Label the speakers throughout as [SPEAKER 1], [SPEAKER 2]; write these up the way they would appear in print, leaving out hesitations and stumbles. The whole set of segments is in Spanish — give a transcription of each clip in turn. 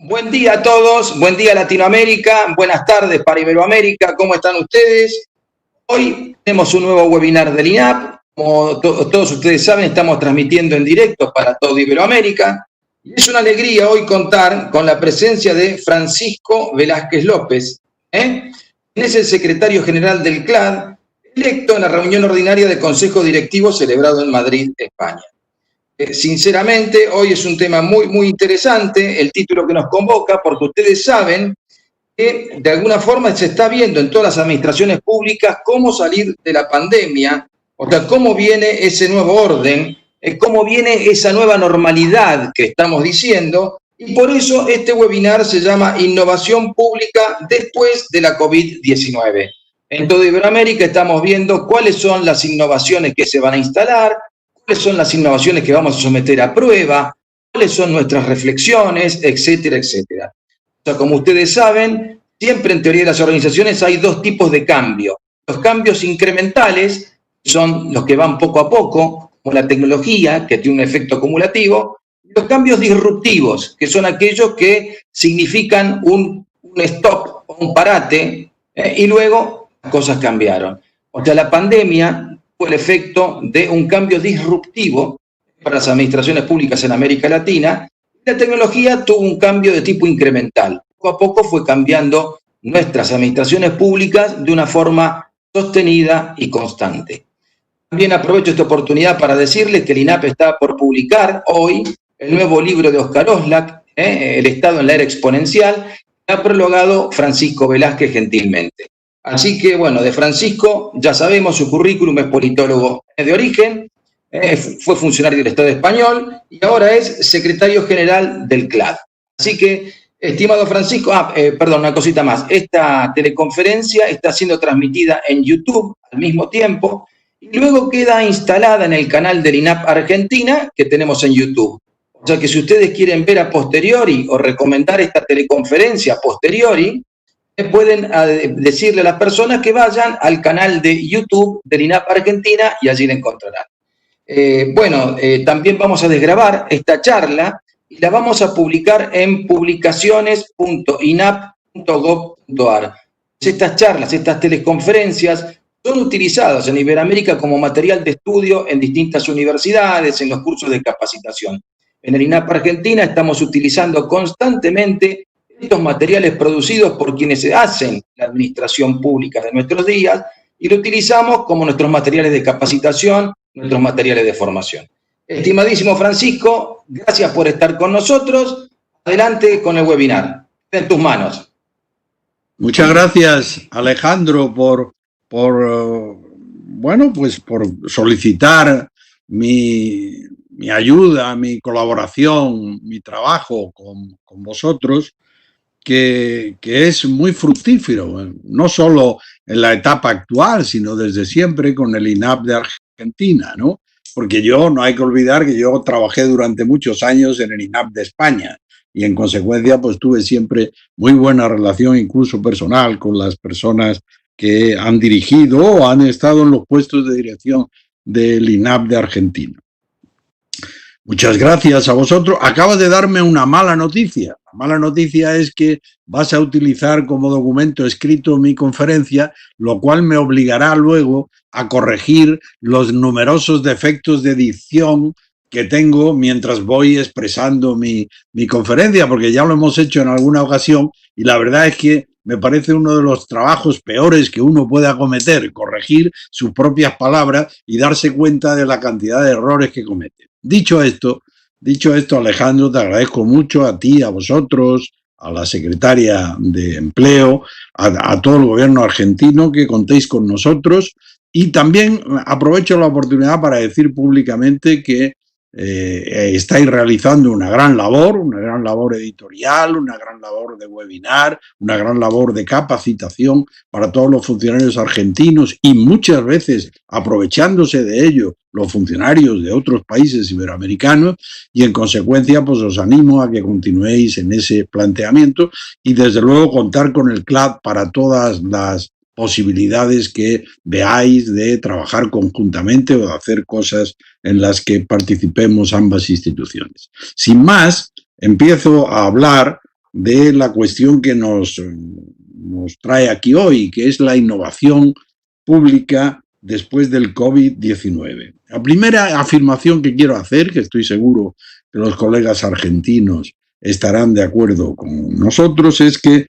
[SPEAKER 1] Buen día a todos, buen día Latinoamérica, buenas tardes para Iberoamérica, ¿cómo están ustedes? Hoy tenemos un nuevo webinar del INAP, como todos ustedes saben, estamos transmitiendo en directo para toda Iberoamérica, y es una alegría hoy contar con la presencia de Francisco Velázquez López, quien es el secretario general del CLAD, electo en la reunión ordinaria del Consejo Directivo celebrado en Madrid, España. Sinceramente, hoy es un tema muy interesante, el título que nos convoca, porque ustedes saben que de alguna forma se está viendo en todas las administraciones públicas cómo salir de la pandemia, o sea, cómo viene ese nuevo orden, cómo viene esa nueva normalidad que estamos diciendo, y por eso este webinar se llama Innovación Pública después de la COVID-19. En toda Iberoamérica estamos viendo cuáles son las innovaciones que se van a instalar, cuáles son las innovaciones que vamos a someter a prueba, cuáles son nuestras reflexiones, etcétera, etcétera. O sea, como ustedes saben, siempre en teoría de las organizaciones hay dos tipos de cambio. Los cambios incrementales son los que van poco a poco, como la tecnología, que tiene un efecto acumulativo, y los cambios disruptivos, que son aquellos que significan un stop o un parate, y luego las cosas cambiaron. O sea, la pandemia fue el efecto de un cambio disruptivo para las administraciones públicas en América Latina. La tecnología tuvo un cambio de tipo incremental. Poco a poco fue cambiando nuestras administraciones públicas de una forma sostenida y constante. También aprovecho esta oportunidad para decirles que el INAP está por publicar hoy el nuevo libro de Oscar Oslak, El Estado en la Era Exponencial, que ha prologado Francisco Velázquez gentilmente. Así que, bueno, de Francisco ya sabemos, su currículum es politólogo de origen, fue funcionario del Estado español y ahora es secretario general del CLAD. Así que, estimado Francisco, perdón, una cosita más. Esta teleconferencia está siendo transmitida en YouTube al mismo tiempo y luego queda instalada en el canal del INAP Argentina que tenemos en YouTube. O sea que si ustedes quieren ver a posteriori o recomendar esta teleconferencia a posteriori, pueden decirle a las personas que vayan al canal de YouTube del INAP Argentina y allí la encontrarán. También vamos a desgrabar esta charla y la vamos a publicar en publicaciones.inap.gov.ar. Estas charlas, estas teleconferencias son utilizadas en Iberoamérica como material de estudio en distintas universidades, en los cursos de capacitación. En el INAP Argentina estamos utilizando constantemente estos materiales producidos por quienes hacen la administración pública de nuestros días y lo utilizamos como nuestros materiales de capacitación, nuestros materiales de formación. Estimadísimo Francisco, gracias por estar con nosotros. Adelante con el webinar. En tus manos.
[SPEAKER 2] Muchas gracias, Alejandro, por solicitar mi ayuda, mi colaboración, mi trabajo con vosotros, que es muy fructífero, no solo en la etapa actual, sino desde siempre con el INAP de Argentina, ¿no? Porque no hay que olvidar que yo trabajé durante muchos años en el INAP de España y en consecuencia pues tuve siempre muy buena relación, incluso personal, con las personas que han dirigido o han estado en los puestos de dirección del INAP de Argentina. Muchas gracias a vosotros. Acabas de darme una mala noticia. La mala noticia es que vas a utilizar como documento escrito mi conferencia, lo cual me obligará luego a corregir los numerosos defectos de dicción que tengo mientras voy expresando mi conferencia, porque ya lo hemos hecho en alguna ocasión y la verdad es que me parece uno de los trabajos peores que uno puede acometer, corregir sus propias palabras y darse cuenta de la cantidad de errores que comete. Dicho esto, Alejandro, te agradezco mucho a ti, a vosotros, a la secretaria de Empleo, a todo el gobierno argentino que contéis con nosotros y también aprovecho la oportunidad para decir públicamente que estáis realizando una gran labor editorial, una gran labor de webinar, una gran labor de capacitación para todos los funcionarios argentinos y muchas veces aprovechándose de ello los funcionarios de otros países iberoamericanos y en consecuencia pues os animo a que continuéis en ese planteamiento y desde luego contar con el CLAD para todas las posibilidades que veáis de trabajar conjuntamente o de hacer cosas en las que participemos ambas instituciones. Sin más, empiezo a hablar de la cuestión que nos trae aquí hoy, que es la innovación pública después del COVID-19. La primera afirmación que quiero hacer, que estoy seguro que los colegas argentinos estarán de acuerdo con nosotros, es que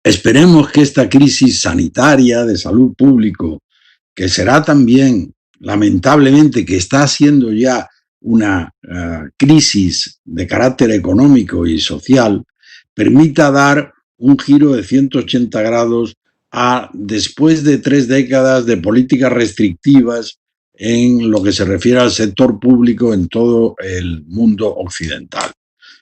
[SPEAKER 2] esperemos que esta crisis sanitaria de salud pública, que será también, lamentablemente, que está siendo ya una crisis de carácter económico y social, permita dar un giro de 180 grados después de 3 décadas de políticas restrictivas en lo que se refiere al sector público en todo el mundo occidental.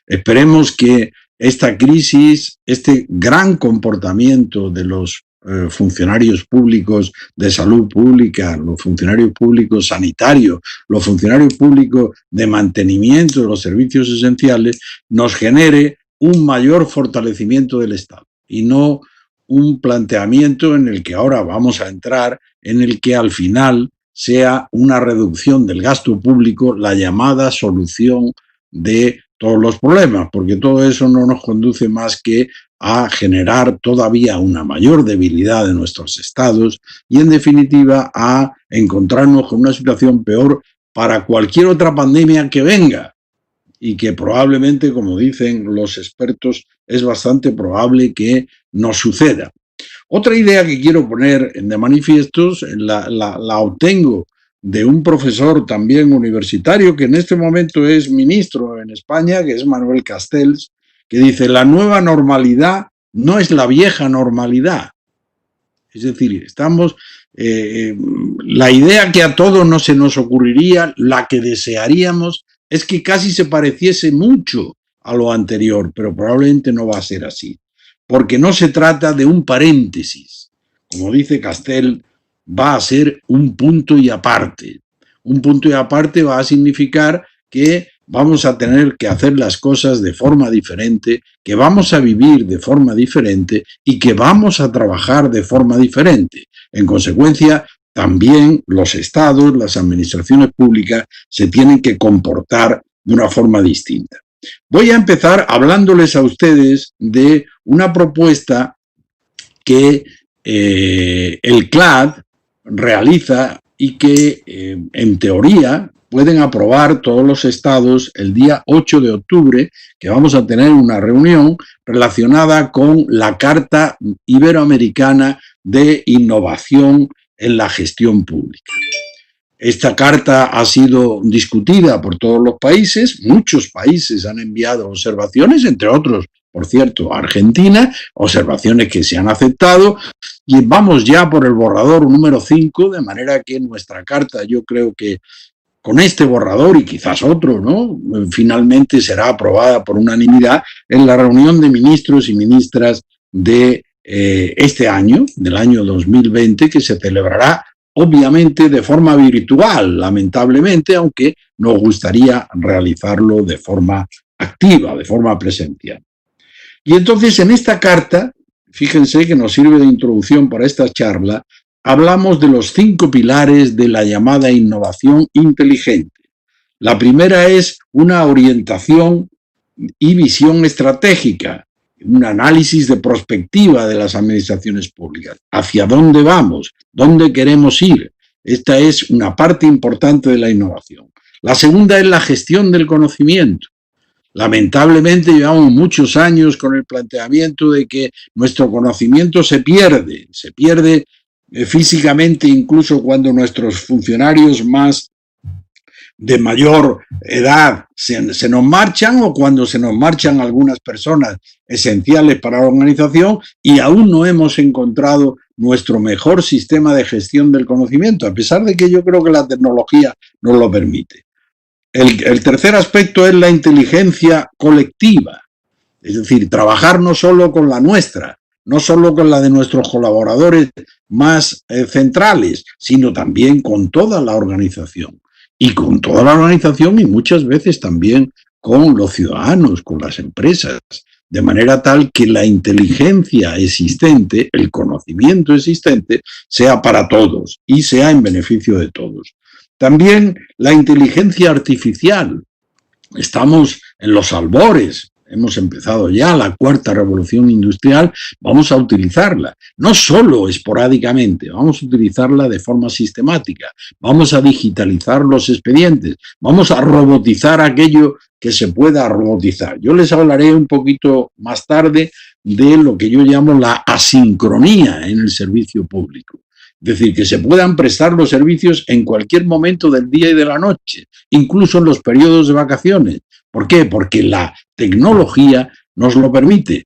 [SPEAKER 2] Esperemos que esta crisis, este gran comportamiento de los funcionarios públicos de salud pública, los funcionarios públicos sanitarios, los funcionarios públicos de mantenimiento de los servicios esenciales, nos genere un mayor fortalecimiento del Estado y no un planteamiento en el que ahora vamos a entrar, en el que al final sea una reducción del gasto público la llamada solución de todos los problemas, porque todo eso no nos conduce más que a generar todavía una mayor debilidad de nuestros estados y, en definitiva, a encontrarnos con una situación peor para cualquier otra pandemia que venga y que probablemente, como dicen los expertos, es bastante probable que nos suceda. Otra idea que quiero poner de manifiesto la obtengo de un profesor también universitario que en este momento es ministro en España, que es Manuel Castells, que dice: la nueva normalidad no es la vieja normalidad. Es decir, estamos, la idea que a todos no se nos ocurriría, la que desearíamos, es que casi se pareciese mucho a lo anterior, pero probablemente no va a ser así, porque no se trata de un paréntesis. Como dice Castells, va a ser un punto y aparte. Un punto y aparte va a significar que vamos a tener que hacer las cosas de forma diferente, que vamos a vivir de forma diferente y que vamos a trabajar de forma diferente. En consecuencia, también los estados, las administraciones públicas se tienen que comportar de una forma distinta. Voy a empezar hablándoles a ustedes de una propuesta que el CLAD realiza y que en teoría pueden aprobar todos los estados el día 8 de octubre, que vamos a tener una reunión relacionada con la Carta Iberoamericana de Innovación en la Gestión Pública. Esta carta ha sido discutida por todos los países, muchos países han enviado observaciones, entre otros, por cierto, Argentina, observaciones que se han aceptado, y vamos ya por el borrador número 5, de manera que nuestra carta, yo creo que con este borrador y quizás otro, ¿no?, finalmente será aprobada por unanimidad en la reunión de ministros y ministras de este año, del año 2020, que se celebrará obviamente de forma virtual, lamentablemente, aunque nos gustaría realizarlo de forma activa, de forma presencial. Y entonces en esta carta, fíjense que nos sirve de introducción para esta charla, hablamos de los 5 pilares de la llamada innovación inteligente. La primera es una orientación y visión estratégica, un análisis de prospectiva de las administraciones públicas. ¿Hacia dónde vamos? ¿Dónde queremos ir? Esta es una parte importante de la innovación. La segunda es la gestión del conocimiento. Lamentablemente llevamos muchos años con el planteamiento de que nuestro conocimiento se pierde físicamente, incluso cuando nuestros funcionarios más de mayor edad se nos marchan, o cuando se nos marchan algunas personas esenciales para la organización, y aún no hemos encontrado nuestro mejor sistema de gestión del conocimiento, a pesar de que yo creo que la tecnología nos lo permite. El tercer aspecto es la inteligencia colectiva, es decir, trabajar no solo con la nuestra, no solo con la de nuestros colaboradores más centrales, sino también con toda la organización. Y con toda la organización y muchas veces también con los ciudadanos, con las empresas, de manera tal que la inteligencia existente, el conocimiento existente, sea para todos y sea en beneficio de todos. También la inteligencia artificial. Estamos en los albores, hemos empezado ya la cuarta revolución industrial, vamos a utilizarla, no solo esporádicamente, vamos a utilizarla de forma sistemática, vamos a digitalizar los expedientes, vamos a robotizar aquello que se pueda robotizar. Yo les hablaré un poquito más tarde de lo que yo llamo la asincronía en el servicio público. Es decir, que se puedan prestar los servicios en cualquier momento del día y de la noche, incluso en los periodos de vacaciones. ¿Por qué? Porque la tecnología nos lo permite.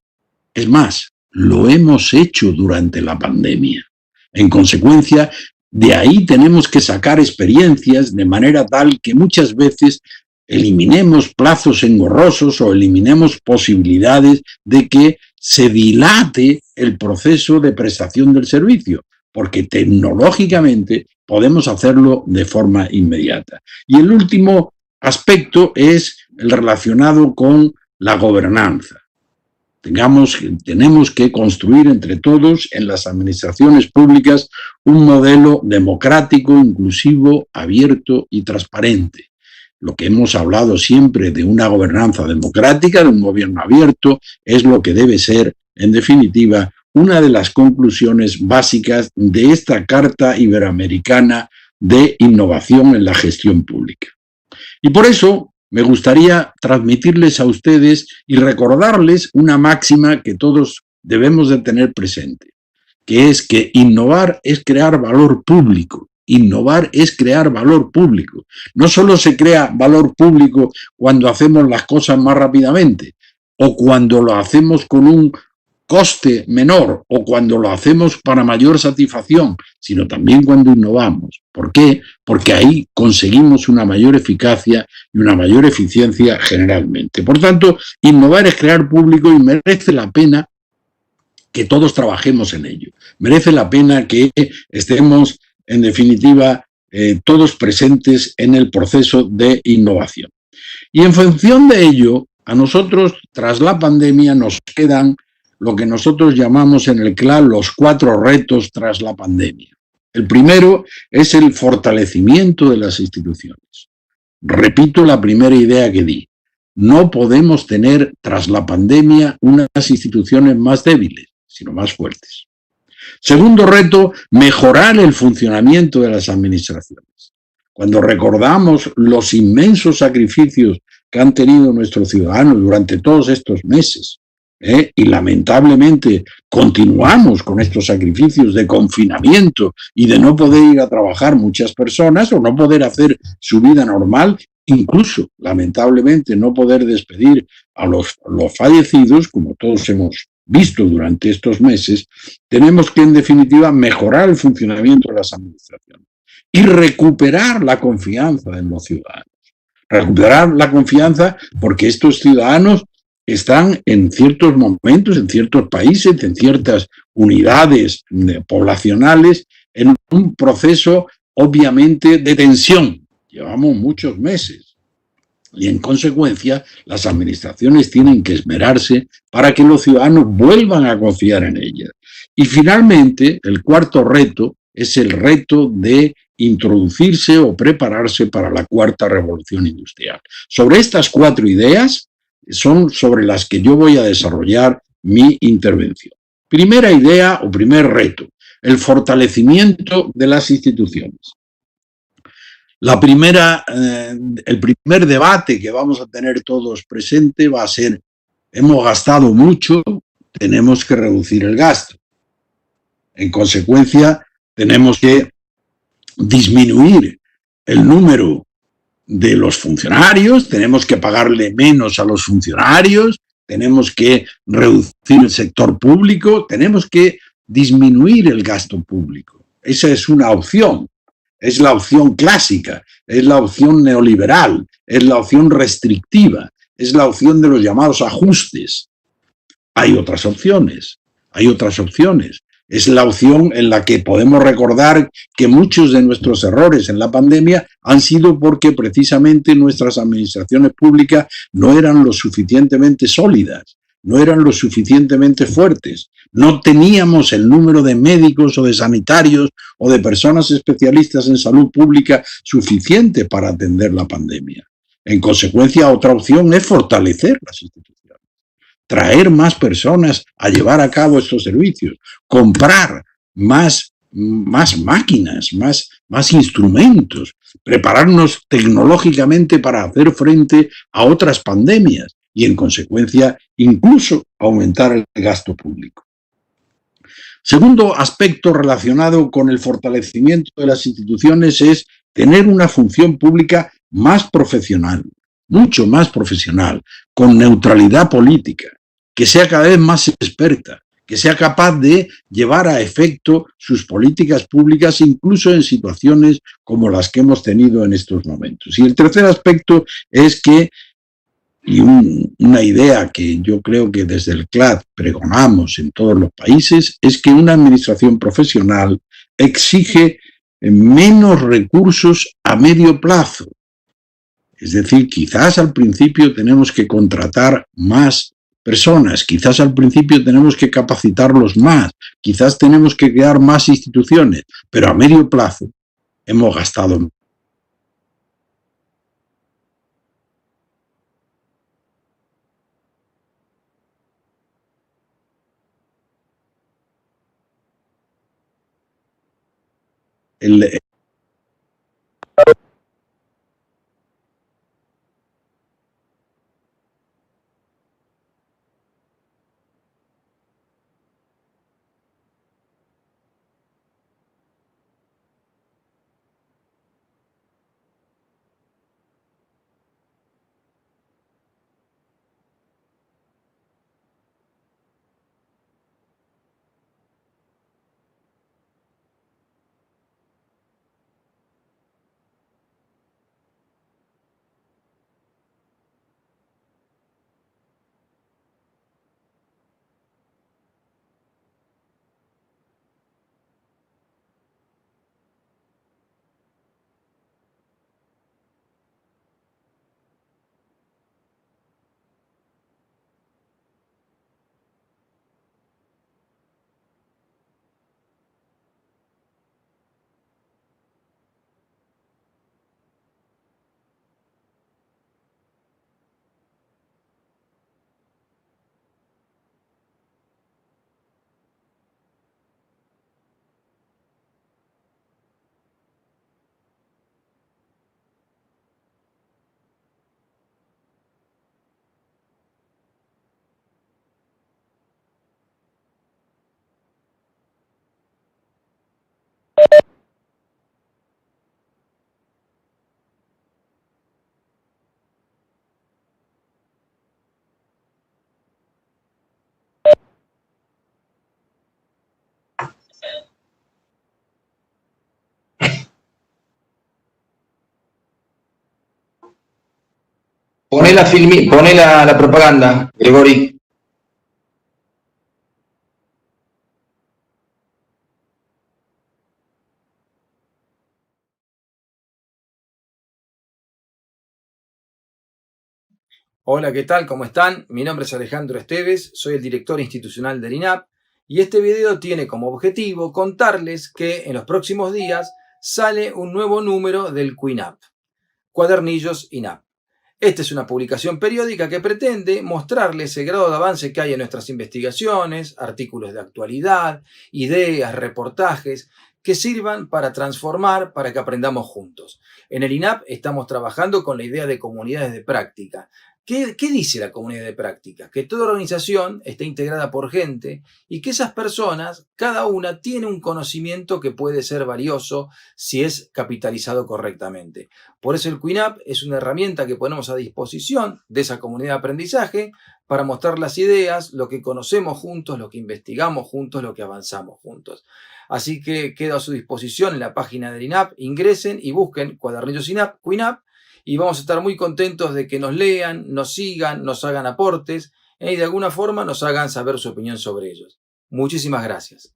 [SPEAKER 2] Es más, lo hemos hecho durante la pandemia. En consecuencia, de ahí tenemos que sacar experiencias de manera tal que muchas veces eliminemos plazos engorrosos o eliminemos posibilidades de que se dilate el proceso de prestación del servicio, porque tecnológicamente podemos hacerlo de forma inmediata. Y el último aspecto es el relacionado con la gobernanza. Tenemos que construir entre todos en las administraciones públicas un modelo democrático, inclusivo, abierto y transparente. Lo que hemos hablado siempre de una gobernanza democrática, de un gobierno abierto, es lo que debe ser, en definitiva, una de las conclusiones básicas de esta Carta Iberoamericana de Innovación en la Gestión Pública. Y por eso me gustaría transmitirles a ustedes y recordarles una máxima que todos debemos de tener presente, que es que innovar es crear valor público. Innovar es crear valor público. No solo se crea valor público cuando hacemos las cosas más rápidamente o cuando lo hacemos con un coste menor o cuando lo hacemos para mayor satisfacción, sino también cuando innovamos. ¿Por qué? Porque ahí conseguimos una mayor eficacia y una mayor eficiencia generalmente. Por tanto, innovar es crear público y merece la pena que todos trabajemos en ello. Merece la pena que estemos, en definitiva, todos presentes en el proceso de innovación. Y en función de ello, a nosotros, tras la pandemia, nos quedan lo que nosotros llamamos en el CLA los 4 retos tras la pandemia. El primero es el fortalecimiento de las instituciones. Repito la primera idea que di. No podemos tener tras la pandemia unas instituciones más débiles, sino más fuertes. Segundo reto, mejorar el funcionamiento de las administraciones. Cuando recordamos los inmensos sacrificios que han tenido nuestros ciudadanos durante todos estos meses, y lamentablemente continuamos con estos sacrificios de confinamiento y de no poder ir a trabajar muchas personas o no poder hacer su vida normal, incluso lamentablemente no poder despedir a los fallecidos, como todos hemos visto durante estos meses, tenemos que en definitiva mejorar el funcionamiento de las administraciones y recuperar la confianza de los ciudadanos. Recuperar la confianza porque estos ciudadanos están en ciertos momentos, en ciertos países, en ciertas unidades poblacionales, en un proceso obviamente de tensión. Llevamos muchos meses y en consecuencia las administraciones tienen que esmerarse para que los ciudadanos vuelvan a confiar en ellas. Y finalmente, el cuarto reto es el reto de introducirse o prepararse para la cuarta revolución industrial. Sobre estas 4 ideas son sobre las que yo voy a desarrollar mi intervención. Primera idea o primer reto, el fortalecimiento de las instituciones. El primer debate que vamos a tener todos presente va a ser, hemos gastado mucho, tenemos que reducir el gasto. En consecuencia, tenemos que disminuir el número de los funcionarios, tenemos que pagarle menos a los funcionarios, tenemos que reducir el sector público, tenemos que disminuir el gasto público. Esa es una opción, es la opción clásica, es la opción neoliberal, es la opción restrictiva, es la opción de los llamados ajustes. Hay otras opciones, Es la opción en la que podemos recordar que muchos de nuestros errores en la pandemia han sido porque precisamente nuestras administraciones públicas no eran lo suficientemente sólidas, no eran lo suficientemente fuertes, no teníamos el número de médicos o de sanitarios o de personas especialistas en salud pública suficiente para atender la pandemia. En consecuencia, otra opción es fortalecer las instituciones. traer más personas a llevar a cabo estos servicios, comprar más máquinas, más instrumentos, prepararnos tecnológicamente para hacer frente a otras pandemias y, en consecuencia, incluso aumentar el gasto público. Segundo aspecto relacionado con el fortalecimiento de las instituciones es tener una función pública más profesional, mucho más profesional, con neutralidad política, que sea cada vez más experta, que sea capaz de llevar a efecto sus políticas públicas incluso en situaciones como las que hemos tenido en estos momentos. Y el tercer aspecto es que, y una idea que yo creo que desde el CLAD pregonamos en todos los países, es que una administración profesional exige menos recursos a medio plazo. Es decir, quizás al principio tenemos que contratar más personas, quizás al principio tenemos que capacitarlos más, quizás tenemos que crear más instituciones, pero a medio plazo hemos gastado. El
[SPEAKER 1] Poné la propaganda, Gregori.
[SPEAKER 3] Hola, ¿qué tal? ¿Cómo están? Mi nombre es Alejandro Esteves, soy el director institucional del INAP y este video tiene como objetivo contarles que en los próximos días sale un nuevo número del QINAP, Cuadernillos INAP. Esta es una publicación periódica que pretende mostrarles el grado de avance que hay en nuestras investigaciones, artículos de actualidad, ideas, reportajes, que sirvan para transformar, para que aprendamos juntos. En el INAP estamos trabajando con la idea de comunidades de práctica. ¿Qué dice la comunidad de práctica? Que toda organización está integrada por gente y que esas personas, cada una, tiene un conocimiento que puede ser valioso si es capitalizado correctamente. Por eso el QINAP es una herramienta que ponemos a disposición de esa comunidad de aprendizaje para mostrar las ideas, lo que conocemos juntos, lo que investigamos juntos, lo que avanzamos juntos. Así que quedo a su disposición en la página del INAP. Ingresen y busquen Cuadernillos QINAP y vamos a estar muy contentos de que nos lean, nos sigan, nos hagan aportes y de alguna forma nos hagan saber su opinión sobre ellos. Muchísimas gracias.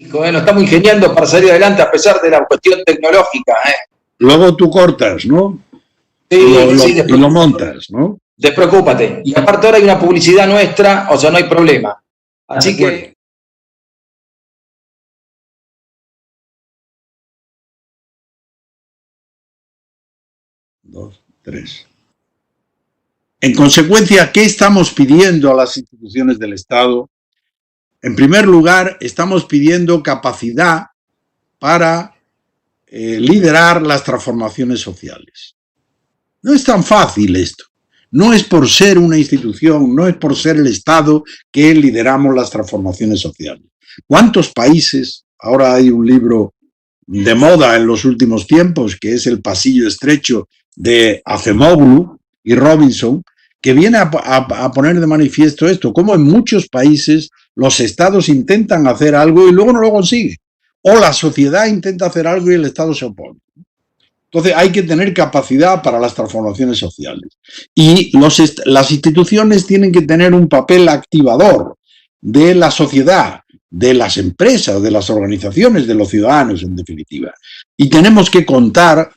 [SPEAKER 1] Nos estamos ingeniando para salir adelante a pesar de la cuestión tecnológica.
[SPEAKER 2] Luego tú cortas, ¿no?
[SPEAKER 1] Sí,
[SPEAKER 2] y lo montas, ¿no?
[SPEAKER 1] Despreocúpate. Y aparte ahora hay una publicidad nuestra, o sea, no hay problema. Así que...
[SPEAKER 2] 2, 3. En consecuencia, ¿qué estamos pidiendo a las instituciones del Estado? En primer lugar, estamos pidiendo capacidad para liderar las transformaciones sociales. No es tan fácil esto. No es por ser una institución, no es por ser el Estado que lideramos las transformaciones sociales. ¿Cuántos países? Ahora hay un libro de moda en los últimos tiempos, que es El pasillo estrecho de Acemoglu y Robinson, que viene a poner de manifiesto esto, cómo en muchos países los estados intentan hacer algo y luego no lo consiguen, o la sociedad intenta hacer algo y el Estado se opone. Entonces hay que tener capacidad para las transformaciones sociales. Y las instituciones tienen que tener un papel activador de la sociedad, de las empresas, de las organizaciones, de los ciudadanos, en definitiva. Y tenemos que contar,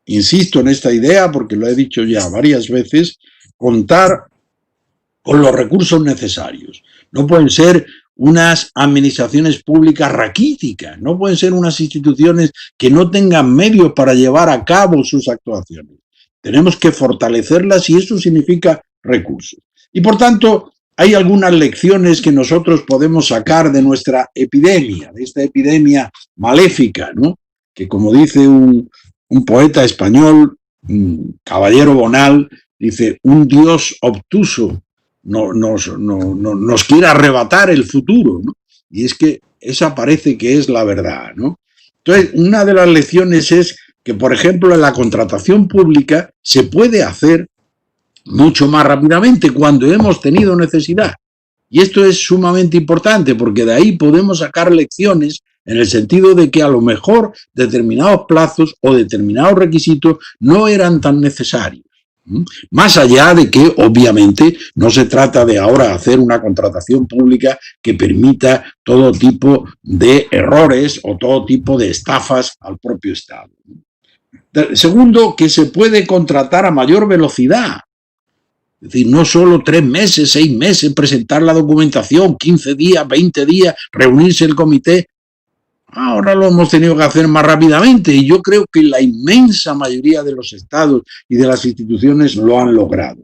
[SPEAKER 2] insisto en esta idea porque lo he dicho ya varias veces, contar con los recursos necesarios. No pueden ser unas administraciones públicas raquíticas, no pueden ser unas instituciones que no tengan medios para llevar a cabo sus actuaciones. Tenemos que fortalecerlas y eso significa recursos. Y por tanto, hay algunas lecciones que nosotros podemos sacar de nuestra epidemia, de esta epidemia maléfica, ¿no? Que como dice un poeta español, Caballero Bonal, dice, un Dios obtuso nos quiere arrebatar el futuro, ¿no? Y es que esa parece que es la verdad, ¿no? Entonces, una de las lecciones es que, por ejemplo, en la contratación pública se puede hacer mucho más rápidamente cuando hemos tenido necesidad. Y esto es sumamente importante porque de ahí podemos sacar lecciones en el sentido de que a lo mejor determinados plazos o determinados requisitos no eran tan necesarios. Más allá de que, obviamente, no se trata de ahora hacer una contratación pública que permita todo tipo de errores o todo tipo de estafas al propio Estado. Segundo, que se puede contratar a mayor velocidad. Es decir, no solo 3 meses, 6 meses, presentar la documentación, 15 días, 20 días, reunirse el comité. Ahora lo hemos tenido que hacer más rápidamente y yo creo que la inmensa mayoría de los estados y de las instituciones lo han logrado.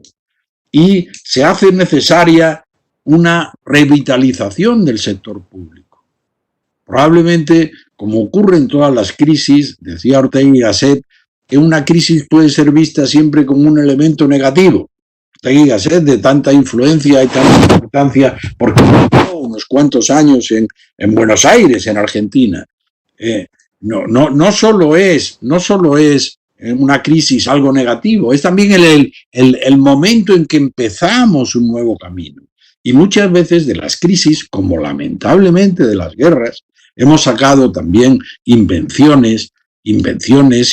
[SPEAKER 2] Y se hace necesaria una revitalización del sector público. Probablemente, como ocurre en todas las crisis, decía Ortega y Gasset, que una crisis puede ser vista siempre como un elemento negativo. Ortega y Gasset, de tanta influencia y tanta importancia, porque unos cuantos años en Buenos Aires, en Argentina. No solo es una crisis algo negativo, es también el momento en que empezamos un nuevo camino. Y muchas veces de las crisis, como lamentablemente de las guerras, hemos sacado también invenciones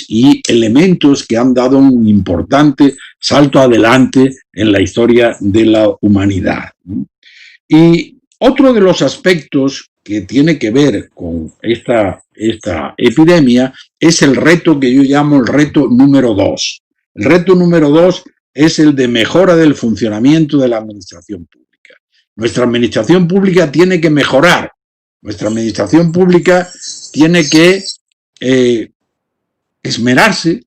[SPEAKER 2] y elementos que han dado un importante salto adelante en la historia de la humanidad. Y otro de los aspectos que tiene que ver con esta epidemia es el reto que yo llamo el reto número 2. El reto número 2 es el de mejora del funcionamiento de la administración pública. Nuestra administración pública tiene que mejorar. Nuestra administración pública tiene que esmerarse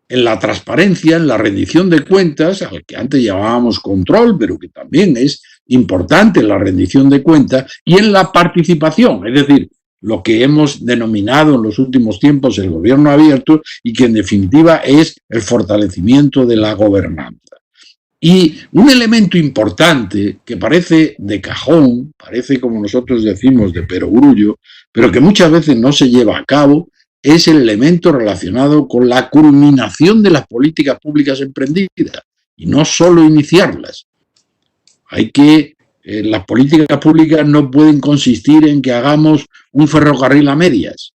[SPEAKER 2] en la transparencia, en la rendición de cuentas, al que antes llamábamos control, pero que también es importante la rendición de cuentas, y en la participación, es decir, lo que hemos denominado en los últimos tiempos el gobierno abierto y que en definitiva es el fortalecimiento de la gobernanza. Y un elemento importante que parece de cajón, parece como nosotros decimos de perogrullo, pero que muchas veces no se lleva a cabo, es el elemento relacionado con la culminación de las políticas públicas emprendidas y no solo iniciarlas. Las políticas públicas no pueden consistir en que hagamos un ferrocarril a medias,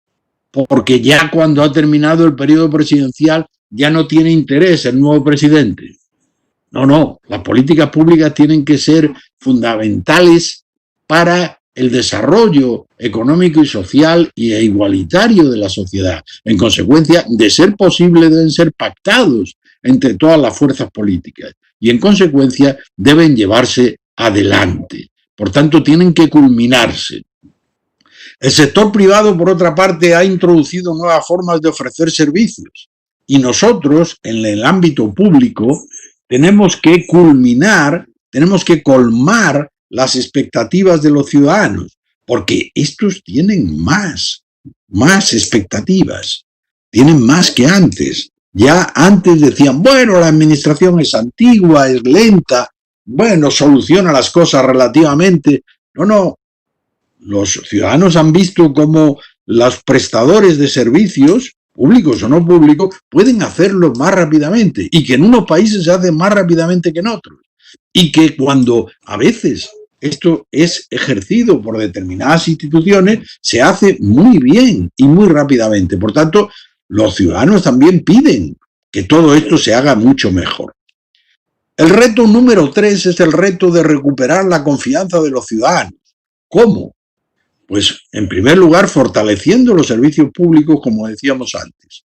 [SPEAKER 2] porque ya cuando ha terminado el periodo presidencial ya no tiene interés el nuevo presidente. No, las políticas públicas tienen que ser fundamentales para el desarrollo económico y social e igualitario de la sociedad. En consecuencia, de ser posible, deben ser pactados entre todas las fuerzas políticas y, en consecuencia, deben llevarse adelante. Por tanto, tienen que culminarse. El sector privado, por otra parte, ha introducido nuevas formas de ofrecer servicios y nosotros, en el ámbito público, tenemos que culminar, tenemos que colmar las expectativas de los ciudadanos, porque estos tienen más expectativas, tienen más que antes. Ya antes decían, bueno, la administración es antigua, es lenta, bueno, soluciona las cosas relativamente. No, los ciudadanos han visto cómo los prestadores de servicios, públicos o no públicos, pueden hacerlo más rápidamente y que en unos países se hace más rápidamente que en otros. Y que cuando a veces esto es ejercido por determinadas instituciones, se hace muy bien y muy rápidamente. Por tanto, los ciudadanos también piden que todo esto se haga mucho mejor. El reto número 3 es el reto de recuperar la confianza de los ciudadanos. ¿Cómo? Pues, en primer lugar, fortaleciendo los servicios públicos, como decíamos antes,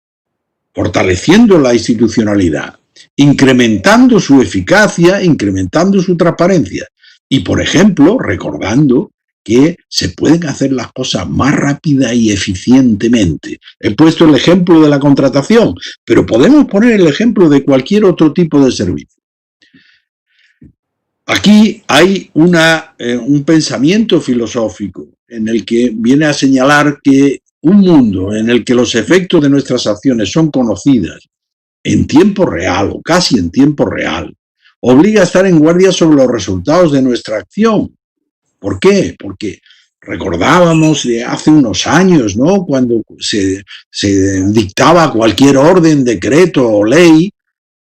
[SPEAKER 2] fortaleciendo la institucionalidad, incrementando su eficacia, incrementando su transparencia y, por ejemplo, recordando que se pueden hacer las cosas más rápida y eficientemente. He puesto el ejemplo de la contratación, pero podemos poner el ejemplo de cualquier otro tipo de servicio. Aquí hay un pensamiento filosófico en el que viene a señalar que un mundo en el que los efectos de nuestras acciones son conocidas en tiempo real o casi en tiempo real, obliga a estar en guardia sobre los resultados de nuestra acción. ¿Por qué? Porque recordábamos de hace unos años, ¿no?, cuando se dictaba cualquier orden, decreto o ley,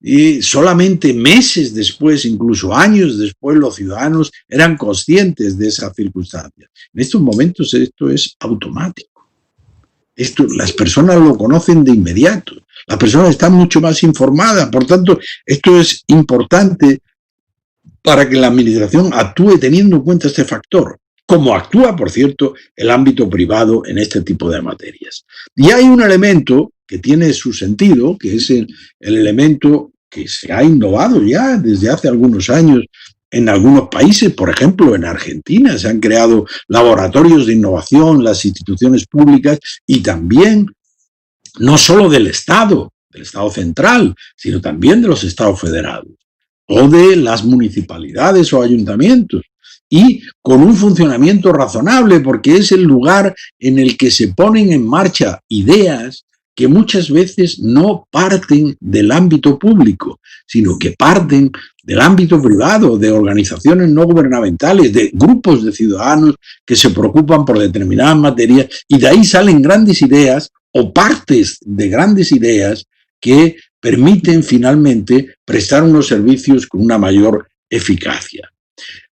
[SPEAKER 2] y solamente meses después, incluso años después, los ciudadanos eran conscientes de esa circunstancia. En estos momentos esto es automático. Las personas lo conocen de inmediato. La persona está mucho más informada. Por tanto, esto es importante para que la administración actúe teniendo en cuenta este factor, como actúa, por cierto, el ámbito privado en este tipo de materias. Y hay un elemento que tiene su sentido, que es el elemento que se ha innovado ya desde hace algunos años en algunos países. Por ejemplo, en Argentina se han creado laboratorios de innovación, las instituciones públicas y también no solo del Estado central, sino también de los estados federados o de las municipalidades o ayuntamientos, y con un funcionamiento razonable, porque es el lugar en el que se ponen en marcha ideas que muchas veces no parten del ámbito público, sino que parten del ámbito privado, de organizaciones no gubernamentales, de grupos de ciudadanos que se preocupan por determinadas materias, y de ahí salen grandes ideas o partes de grandes ideas que permiten finalmente prestar unos servicios con una mayor eficacia.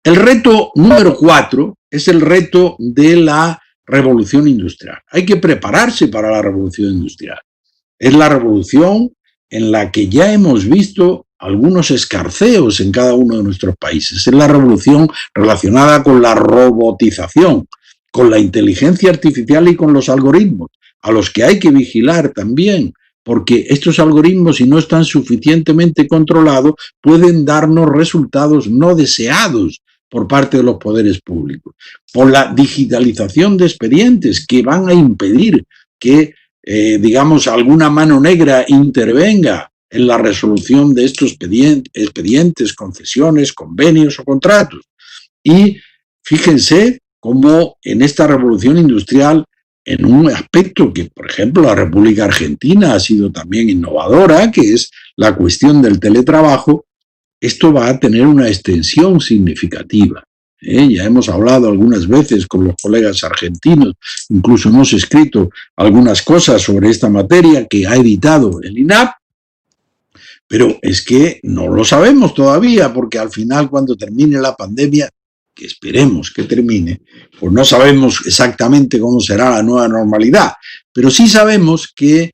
[SPEAKER 2] El reto número 4 es el reto de la revolución industrial. Hay que prepararse para la revolución industrial. Es la revolución en la que ya hemos visto algunos escarceos en cada uno de nuestros países. Es la revolución relacionada con la robotización, con la inteligencia artificial y con los algoritmos, a los que hay que vigilar también, porque estos algoritmos, si no están suficientemente controlados, pueden darnos resultados no deseados por parte de los poderes públicos, por la digitalización de expedientes que van a impedir que, digamos, alguna mano negra intervenga en la resolución de estos expedientes, concesiones, convenios o contratos. Y fíjense cómo en esta revolución industrial, en un aspecto que, por ejemplo, la República Argentina ha sido también innovadora, que es la cuestión del teletrabajo, esto va a tener una extensión significativa. Ya hemos hablado algunas veces con los colegas argentinos, incluso hemos escrito algunas cosas sobre esta materia que ha editado el INAP, pero es que no lo sabemos todavía, porque al final, cuando termine la pandemia, que esperemos que termine, pues no sabemos exactamente cómo será la nueva normalidad, pero sí sabemos que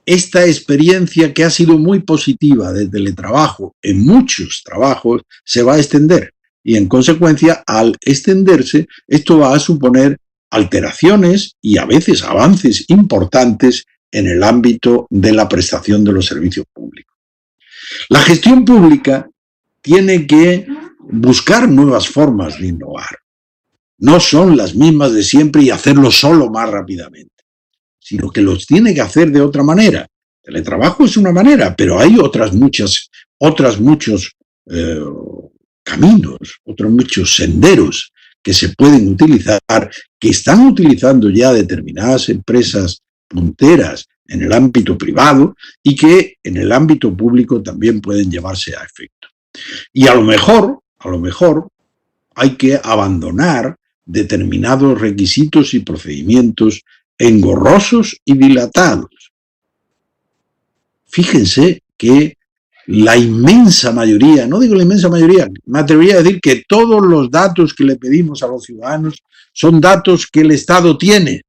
[SPEAKER 2] esta experiencia, que ha sido muy positiva de teletrabajo en muchos trabajos, se va a extender. y en consecuencia, al extenderse, esto va a suponer alteraciones y a veces avances importantes en el ámbito de la prestación de los servicios públicos. La gestión pública tiene que buscar nuevas formas de innovar. No son las mismas de siempre y hacerlo solo más rápidamente, sino que los tiene que hacer de otra manera. El teletrabajo es una manera, pero hay otros muchos caminos, otros muchos senderos que se pueden utilizar, que están utilizando ya determinadas empresas punteras en el ámbito privado y que en el ámbito público también pueden llevarse a efecto. Y a lo mejor hay que abandonar determinados requisitos y procedimientos engorrosos y dilatados. Fíjense que la inmensa mayoría, no digo la inmensa mayoría, me atrevería a decir que todos los datos que le pedimos a los ciudadanos son datos que el Estado tiene,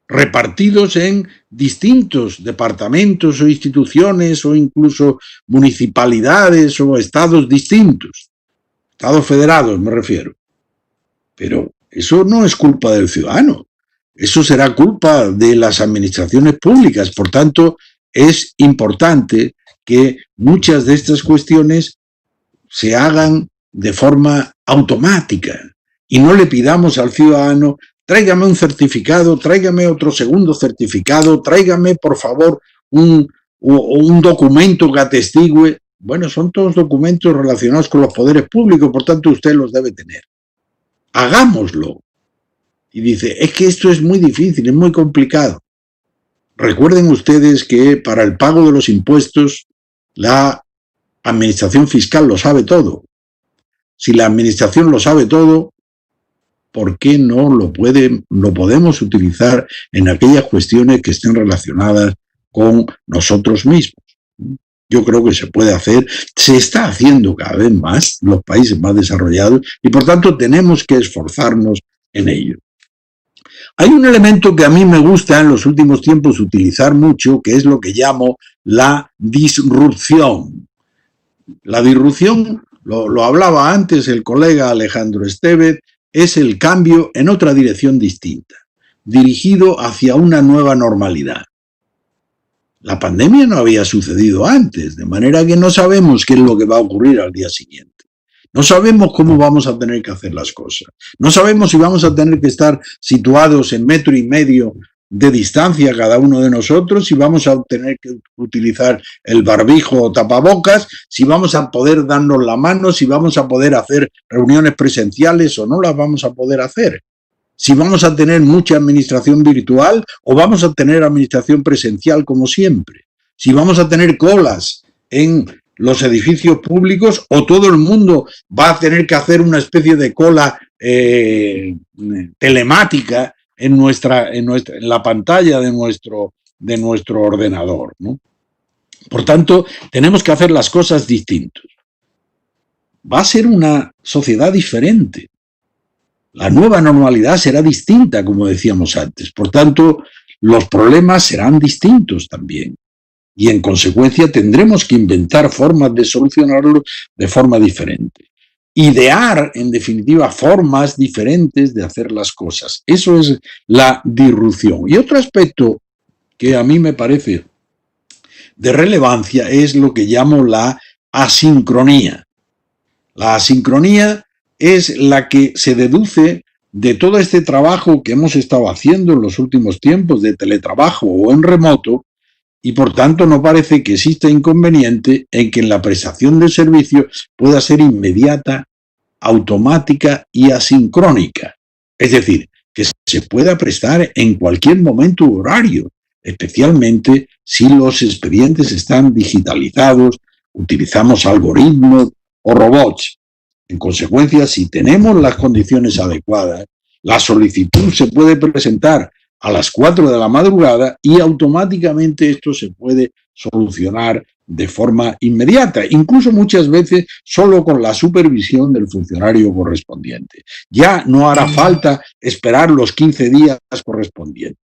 [SPEAKER 2] repartidos en distintos departamentos o instituciones o incluso municipalidades o estados distintos, estados federados me refiero. Pero eso no es culpa del ciudadano, eso será culpa de las administraciones públicas. Por tanto, es importante que muchas de estas cuestiones se hagan de forma automática y no le pidamos al ciudadano: tráigame un certificado, tráigame otro segundo certificado, tráigame por favor un documento que atestigue. Bueno, son todos documentos relacionados con los poderes públicos, por tanto usted los debe tener. Hagámoslo. Y dice, es que esto es muy difícil, es muy complicado. Recuerden ustedes que para el pago de los impuestos la administración fiscal lo sabe todo. Si la administración lo sabe todo, ¿por qué no lo podemos utilizar en aquellas cuestiones que estén relacionadas con nosotros mismos? Yo creo que se puede hacer, se está haciendo cada vez más en los países más desarrollados y por tanto tenemos que esforzarnos en ello. Hay un elemento que a mí me gusta en los últimos tiempos utilizar mucho, que es lo que llamo la disrupción. La disrupción, lo hablaba antes el colega Alejandro Estevez, es el cambio en otra dirección distinta, dirigido hacia una nueva normalidad. La pandemia no había sucedido antes, de manera que no sabemos qué es lo que va a ocurrir al día siguiente. No sabemos cómo vamos a tener que hacer las cosas. No sabemos si vamos a tener que estar situados en 1,5 metros de distancia cada uno de nosotros, si vamos a tener que utilizar el barbijo o tapabocas, si vamos a poder darnos la mano, si vamos a poder hacer reuniones presenciales o no las vamos a poder hacer. Si vamos a tener mucha administración virtual o vamos a tener administración presencial como siempre. Si vamos a tener colas en los edificios públicos o todo el mundo va a tener que hacer una especie de cola telemática en la pantalla de nuestro ordenador, ¿no? Por tanto, tenemos que hacer las cosas distintas. Va a ser una sociedad diferente. La nueva normalidad será distinta, como decíamos antes. Por tanto, los problemas serán distintos también. Y en consecuencia tendremos que inventar formas de solucionarlo de forma diferente. Idear, en definitiva, formas diferentes de hacer las cosas. Eso es la disrupción. Y otro aspecto que a mí me parece de relevancia es lo que llamo la asincronía. La asincronía es la que se deduce de todo este trabajo que hemos estado haciendo en los últimos tiempos de teletrabajo o en remoto, y por tanto no parece que exista inconveniente en que la prestación de servicios pueda ser inmediata, automática y asincrónica. Es decir, que se pueda prestar en cualquier momento u horario, especialmente si los expedientes están digitalizados, utilizamos algoritmos o robots. En consecuencia, si tenemos las condiciones adecuadas, la solicitud se puede presentar a las 4 de la madrugada y automáticamente esto se puede solucionar de forma inmediata, incluso muchas veces solo con la supervisión del funcionario correspondiente. Ya no hará falta esperar los 15 días correspondientes.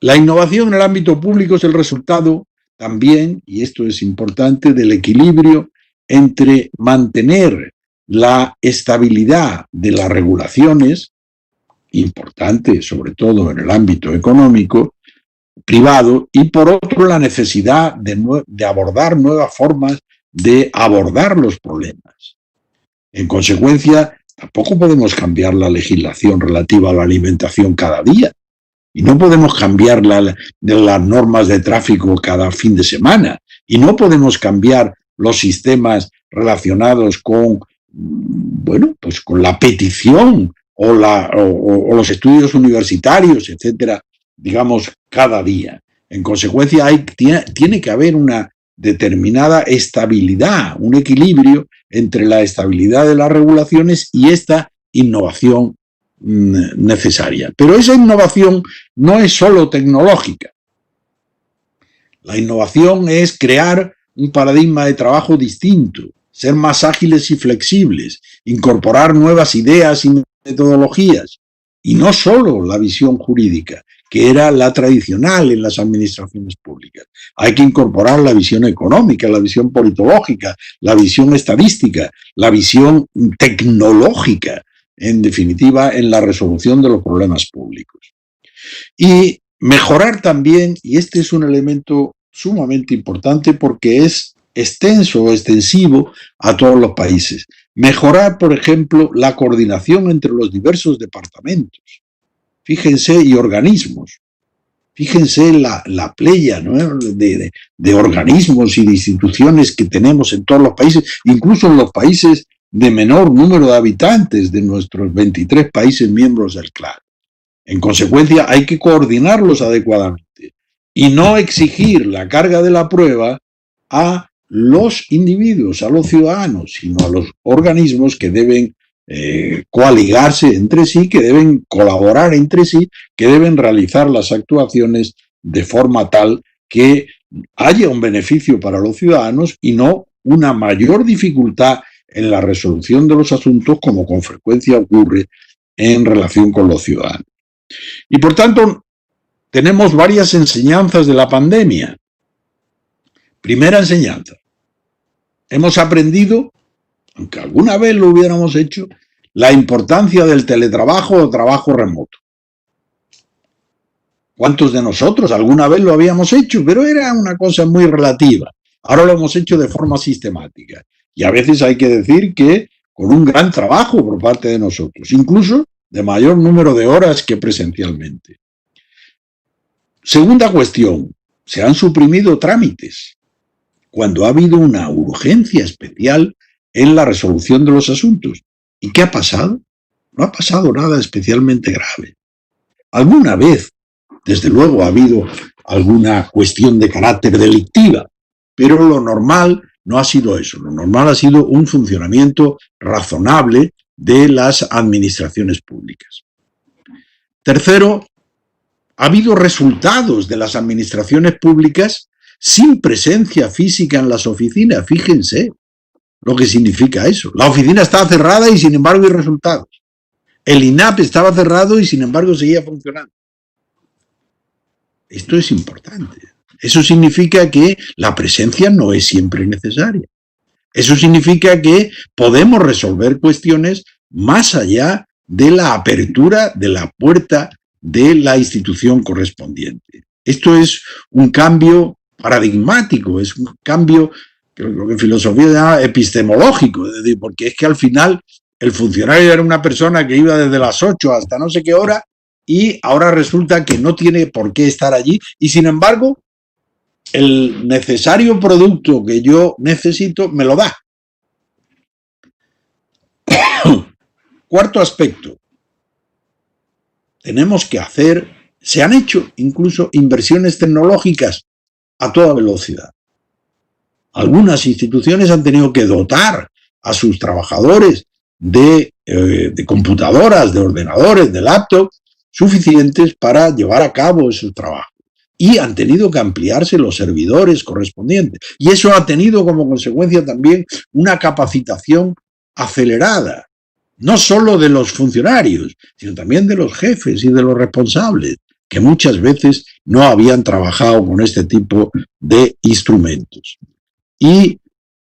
[SPEAKER 2] La innovación en el ámbito público es el resultado también, y esto es importante, del equilibrio entre mantener la estabilidad de las regulaciones, importante sobre todo en el ámbito económico, privado, y por otro la necesidad de abordar nuevas formas de abordar los problemas. En consecuencia, tampoco podemos cambiar la legislación relativa a la alimentación cada día y no podemos cambiar las normas de tráfico cada fin de semana y no podemos cambiar los sistemas relacionados con, bueno, pues con la petición o los estudios universitarios, etcétera, digamos, cada día. En consecuencia, tiene que haber una determinada estabilidad, un equilibrio entre la estabilidad de las regulaciones y esta innovación necesaria. Pero esa innovación no es solo tecnológica. La innovación es crear un paradigma de trabajo distinto, ser más ágiles y flexibles, incorporar nuevas ideas y metodologías, y no solo la visión jurídica, que era la tradicional en las administraciones públicas. Hay que incorporar la visión económica, la visión politológica, la visión estadística, la visión tecnológica, en definitiva, en la resolución de los problemas públicos. Y mejorar también, y este es un elemento sumamente importante porque es extenso o extensivo a todos los países. Mejorar, por ejemplo, la coordinación entre los diversos departamentos. Fíjense, y organismos. Fíjense la playa, ¿no?, de organismos y de instituciones que tenemos en todos los países, incluso en los países de menor número de habitantes de nuestros 23 países miembros del CLAD. En consecuencia, hay que coordinarlos adecuadamente y no exigir la carga de la prueba a los individuos, a los ciudadanos, sino a los organismos que deben coaligarse entre sí, que deben colaborar entre sí, que deben realizar las actuaciones de forma tal que haya un beneficio para los ciudadanos y no una mayor dificultad en la resolución de los asuntos, como con frecuencia ocurre en relación con los ciudadanos. Y por tanto, tenemos varias enseñanzas de la pandemia. Primera enseñanza. Hemos aprendido, aunque alguna vez lo hubiéramos hecho, la importancia del teletrabajo o trabajo remoto. ¿Cuántos de nosotros alguna vez lo habíamos hecho? Pero era una cosa muy relativa. Ahora lo hemos hecho de forma sistemática. Y a veces hay que decir que con un gran trabajo por parte de nosotros, incluso de mayor número de horas que presencialmente. Segunda cuestión, se han suprimido trámites cuando ha habido una urgencia especial en la resolución de los asuntos. ¿Y qué ha pasado? No ha pasado nada especialmente grave. Alguna vez, desde luego, ha habido alguna cuestión de carácter delictiva, pero lo normal no ha sido eso. Lo normal ha sido un funcionamiento razonable de las administraciones públicas. Tercero, ha habido resultados de las administraciones públicas sin presencia física en las oficinas. Fíjense lo que significa eso. La oficina estaba cerrada y sin embargo hay resultados. El INAP estaba cerrado y sin embargo seguía funcionando. Esto es importante. Eso significa que la presencia no es siempre necesaria. Eso significa que podemos resolver cuestiones más allá de la apertura de la puerta de la institución correspondiente. Esto es un cambio paradigmático, es un cambio que lo que en filosofía se llama epistemológico, es decir, porque es que al final el funcionario era una persona que iba desde las 8 hasta no sé qué hora y ahora resulta que no tiene por qué estar allí y sin embargo el necesario producto que yo necesito me lo da. Cuarto aspecto. Tenemos que se han hecho incluso inversiones tecnológicas a toda velocidad. Algunas instituciones han tenido que dotar a sus trabajadores de computadoras, de ordenadores, de laptops suficientes para llevar a cabo esos trabajos. Y han tenido que ampliarse los servidores correspondientes. Y eso ha tenido como consecuencia también una capacitación acelerada, no solo de los funcionarios, sino también de los jefes y de los responsables, que muchas veces no habían trabajado con este tipo de instrumentos. Y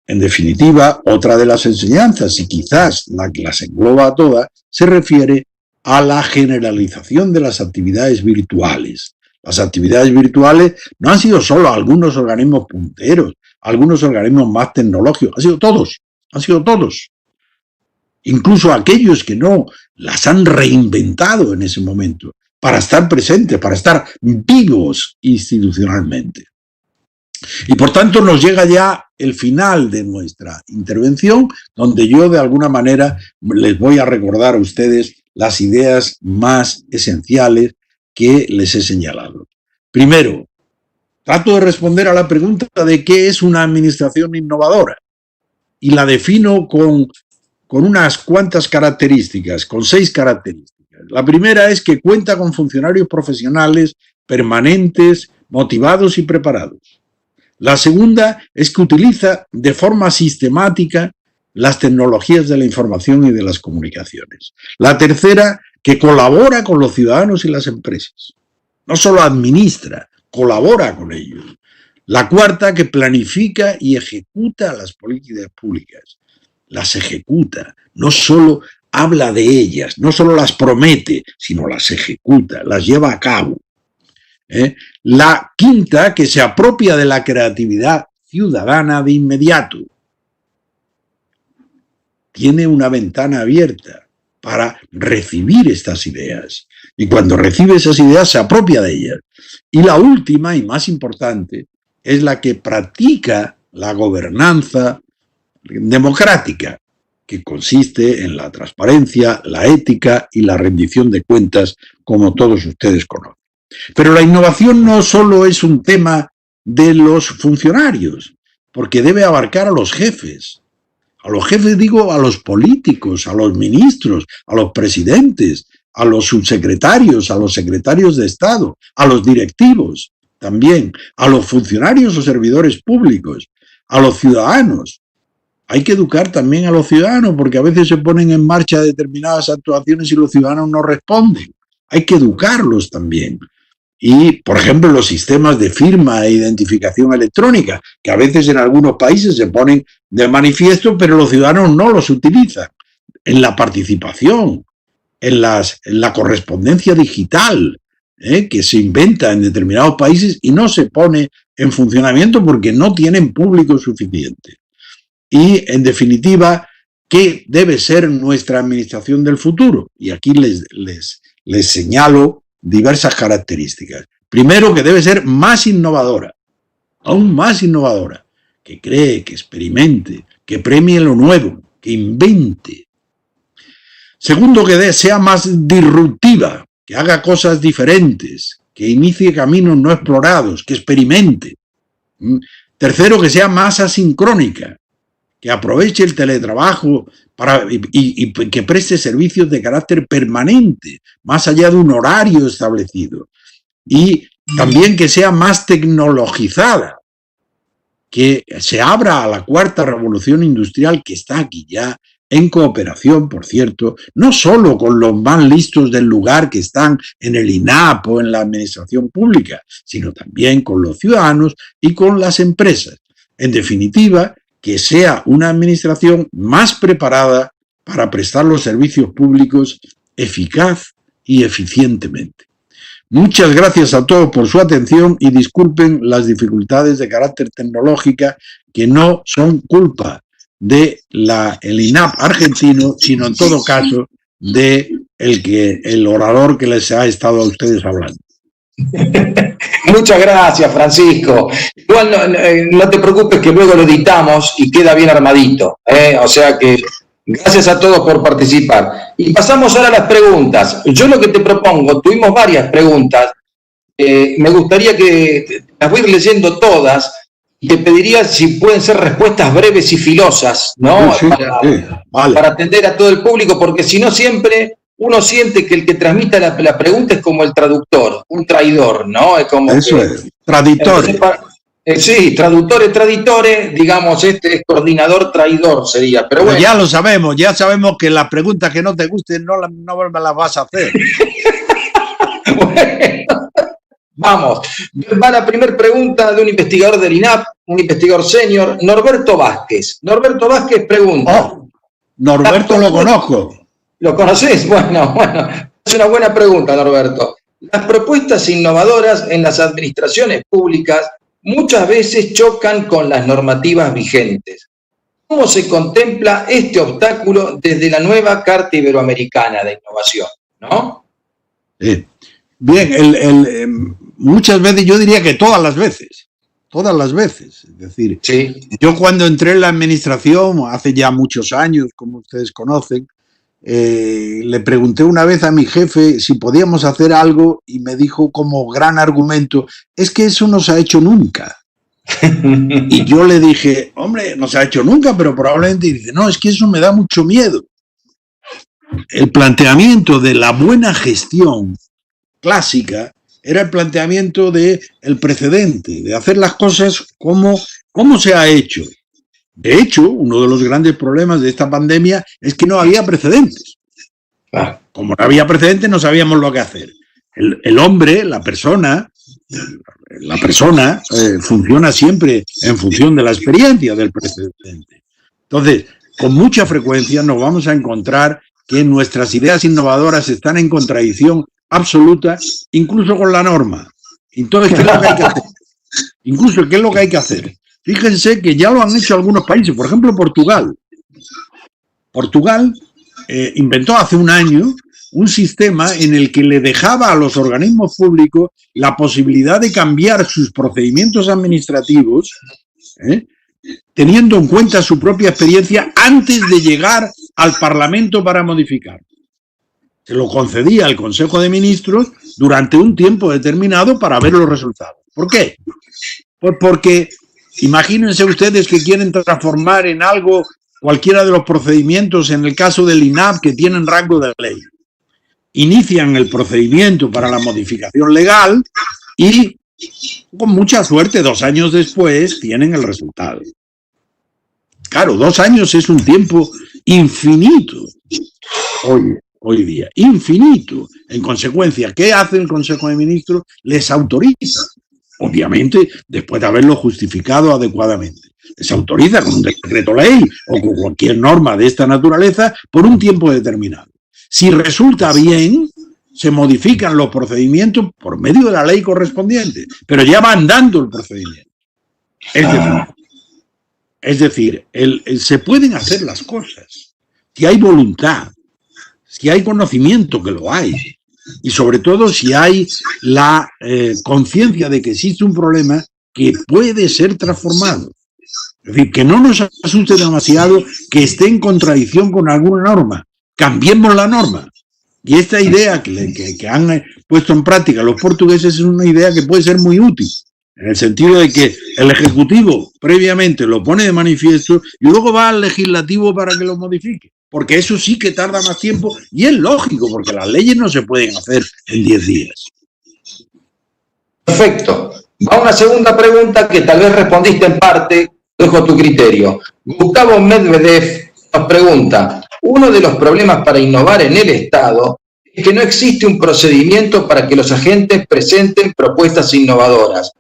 [SPEAKER 2] En definitiva, otra de las enseñanzas, y quizás la que las engloba a todas, se refiere a la generalización de las actividades virtuales. Las actividades virtuales no han sido solo algunos organismos punteros, algunos organismos más tecnológicos, han sido todos. Incluso aquellos que no las han reinventado en ese momento, para estar presentes, para estar vivos institucionalmente. Y por tanto nos llega ya el final de nuestra intervención, donde yo de alguna manera les voy a recordar a ustedes las ideas más esenciales que les he señalado. Primero, trato de responder a la pregunta de qué es una administración innovadora y la defino con unas cuantas características, con 6 características. La primera es que cuenta con funcionarios profesionales permanentes, motivados y preparados. La segunda es que utiliza de forma sistemática las tecnologías de la información y de las comunicaciones. La tercera, que colabora con los ciudadanos y las empresas. No solo administra, colabora con ellos. La cuarta, que planifica y ejecuta las políticas públicas. Las ejecuta, no solo habla de ellas, no solo las promete, sino las ejecuta, las lleva a cabo. La quinta, que se apropia de la creatividad ciudadana de inmediato. Tiene una ventana abierta para recibir estas ideas. Y cuando recibe esas ideas, se apropia de ellas. Y la última y más importante es la que practica la gobernanza democrática, que consiste en la transparencia, la ética y la rendición de cuentas, como todos ustedes conocen. Pero la innovación no solo es un tema de los funcionarios, porque debe abarcar a los jefes. A los jefes digo a los políticos, a los ministros, a los presidentes, a los subsecretarios, a los secretarios de Estado, a los directivos también, a los funcionarios o servidores públicos, a los ciudadanos. Hay que educar también a los ciudadanos, porque a veces se ponen en marcha determinadas actuaciones y los ciudadanos no responden. Hay que educarlos también. Y, por ejemplo, los sistemas de firma e identificación electrónica, que a veces en algunos países se ponen de manifiesto, pero los ciudadanos no los utilizan. En la participación, en la correspondencia digital, que se inventa en determinados países y no se pone en funcionamiento porque no tienen público suficiente. Y, en definitiva, ¿qué debe ser nuestra administración del futuro? Y aquí les señalo diversas características. Primero, que debe ser más innovadora, aún más innovadora, que cree, que experimente, que premie lo nuevo, que invente. Segundo, que sea más disruptiva, que haga cosas diferentes, que inicie caminos no explorados, que experimente. Tercero, que sea más asincrónica, que aproveche el teletrabajo y que preste servicios de carácter permanente, más allá de un horario establecido. Y también que sea más tecnologizada, que se abra a la cuarta revolución industrial que está aquí ya, en cooperación, por cierto, no solo con los más listos del lugar que están en el INAP o en la administración pública, sino también con los ciudadanos y con las empresas. En definitiva, que sea una administración más preparada para prestar los servicios públicos eficaz y eficientemente. Muchas gracias a todos por su atención y disculpen las dificultades de carácter tecnológica que no son culpa del INAP argentino, sino en todo caso de el orador que les ha estado a ustedes hablando.
[SPEAKER 1] Muchas gracias, Francisco. Igual no te preocupes que luego lo editamos y queda bien armadito. O sea que gracias a todos por participar. Y pasamos ahora a las preguntas. Yo lo que te propongo, tuvimos varias preguntas. Me gustaría que las voy leyendo todas y te pediría si pueden ser respuestas breves y filosas, ¿no?
[SPEAKER 2] Sí, vale.
[SPEAKER 1] Para atender a todo el público, porque si no siempre uno siente que el que transmite la pregunta es como el traductor, un traidor, ¿no? Es como
[SPEAKER 2] eso es, traditore.
[SPEAKER 1] Sí, traditore, digamos, este es coordinador traidor sería, pero bueno.
[SPEAKER 2] Ya lo sabemos, ya sabemos que las preguntas que no te gusten no me las vas a hacer.
[SPEAKER 1] Bueno, Vamos, va la primera pregunta de un investigador del INAP, un investigador senior, Norberto Vázquez. Norberto Vázquez pregunta.
[SPEAKER 2] Oh, Norberto lo conozco.
[SPEAKER 1] ¿Lo conocés? Bueno, es una buena pregunta, Norberto. Las propuestas innovadoras en las administraciones públicas muchas veces chocan con las normativas vigentes. ¿Cómo se contempla este obstáculo desde la nueva Carta Iberoamericana de Innovación? ¿No?
[SPEAKER 2] Bien, muchas veces, yo diría que todas las veces. Es decir,
[SPEAKER 1] sí.
[SPEAKER 2] Yo cuando entré en la administración, hace ya muchos años, como ustedes conocen, le pregunté una vez a mi jefe si podíamos hacer algo y me dijo como gran argumento, es que eso no se ha hecho nunca. Y yo le dije, hombre, no se ha hecho nunca, pero probablemente, y dice, no, es que eso me da mucho miedo. El planteamiento de la buena gestión clásica era el planteamiento del precedente, de hacer las cosas como se ha hecho. De hecho, uno de los grandes problemas de esta pandemia es que no había precedentes. Como no había precedentes, no sabíamos lo que hacer. El hombre, la persona funciona siempre en función de la experiencia del precedente. Entonces, con mucha frecuencia nos vamos a encontrar que nuestras ideas innovadoras están en contradicción absoluta, incluso con la norma. Entonces, ¿qué es lo que hay que hacer? Incluso, ¿qué es lo que hay que hacer? Fíjense que ya lo han hecho algunos países, por ejemplo, Portugal. Portugal inventó hace un año un sistema en el que le dejaba a los organismos públicos la posibilidad de cambiar sus procedimientos administrativos, teniendo en cuenta su propia experiencia antes de llegar al Parlamento para modificar. Se lo concedía al Consejo de Ministros durante un tiempo determinado para ver los resultados. ¿Por qué? Pues porque imagínense ustedes que quieren transformar en algo cualquiera de los procedimientos, en el caso del INAP, que tienen rango de ley. Inician el procedimiento para la modificación legal y, con mucha suerte, 2 años después tienen el resultado. Claro, 2 años es un tiempo infinito hoy día, infinito. En consecuencia, ¿qué hace el Consejo de Ministros? Les autoriza, obviamente, después de haberlo justificado adecuadamente. Les autoriza con un decreto ley o con cualquier norma de esta naturaleza por un tiempo determinado. Si resulta bien, se modifican los procedimientos por medio de la ley correspondiente, pero ya va andando el procedimiento. Es decir, se pueden hacer las cosas si hay voluntad, si hay conocimiento, que lo hay, y sobre todo si hay la conciencia de que existe un problema que puede ser transformado. Es decir, que no nos asuste demasiado que esté en contradicción con alguna norma. Cambiemos la norma. Y esta idea que han puesto en práctica los portugueses es una idea que puede ser muy útil, en el sentido de que el Ejecutivo previamente lo pone de manifiesto y luego va al Legislativo para que lo modifique. Porque eso sí que tarda más tiempo y es lógico, porque las leyes no se pueden hacer en 10 días.
[SPEAKER 1] Perfecto. Va una segunda pregunta que tal vez respondiste en parte, dejo tu criterio. Gustavo Medvedev nos pregunta, uno de los problemas para innovar en el Estado es que no existe un procedimiento para que los agentes presenten propuestas innovadoras.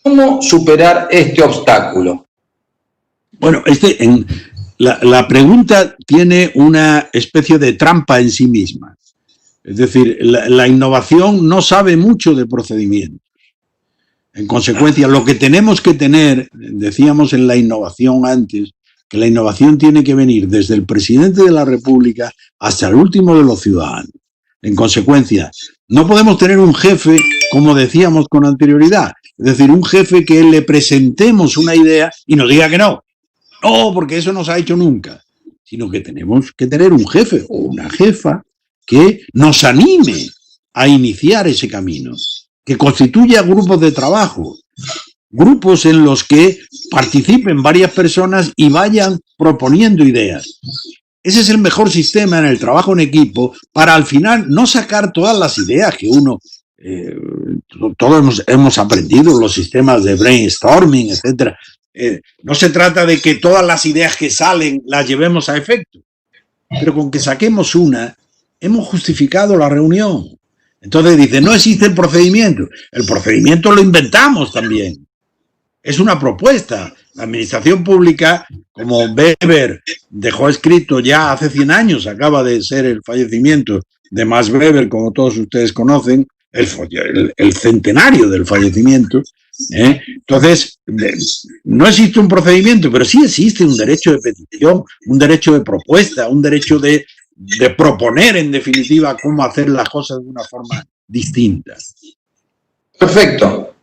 [SPEAKER 1] ¿Cómo superar este obstáculo?
[SPEAKER 2] Bueno, la pregunta tiene una especie de trampa en sí misma. Es decir, la innovación no sabe mucho de procedimientos. En consecuencia, lo que tenemos que tener, decíamos en la innovación antes, que la innovación tiene que venir desde el presidente de la República hasta el último de los ciudadanos. En consecuencia, no podemos tener un jefe, como decíamos con anterioridad, es decir, un jefe que le presentemos una idea y nos diga que no. No, porque eso no se ha hecho nunca. Sino que tenemos que tener un jefe o una jefa que nos anime a iniciar ese camino, que constituya grupos de trabajo, grupos en los que participen varias personas y vayan proponiendo ideas. Ese es el mejor sistema en el trabajo en equipo para al final no sacar todas las ideas que uno, todos hemos aprendido, los sistemas de brainstorming, etc. No se trata de que todas las ideas que salen las llevemos a efecto, pero con que saquemos una, hemos justificado la reunión. Entonces dice, no existe el procedimiento. El procedimiento lo inventamos también. Es una propuesta. La administración pública, como Weber dejó escrito ya hace 100 años, acaba de ser el fallecimiento de Max Weber, como todos ustedes conocen, el centenario del fallecimiento. Entonces, no existe un procedimiento, pero sí existe un derecho de petición, un derecho de propuesta, un derecho de proponer, en definitiva, cómo hacer las cosas de una forma distinta.
[SPEAKER 1] Perfecto.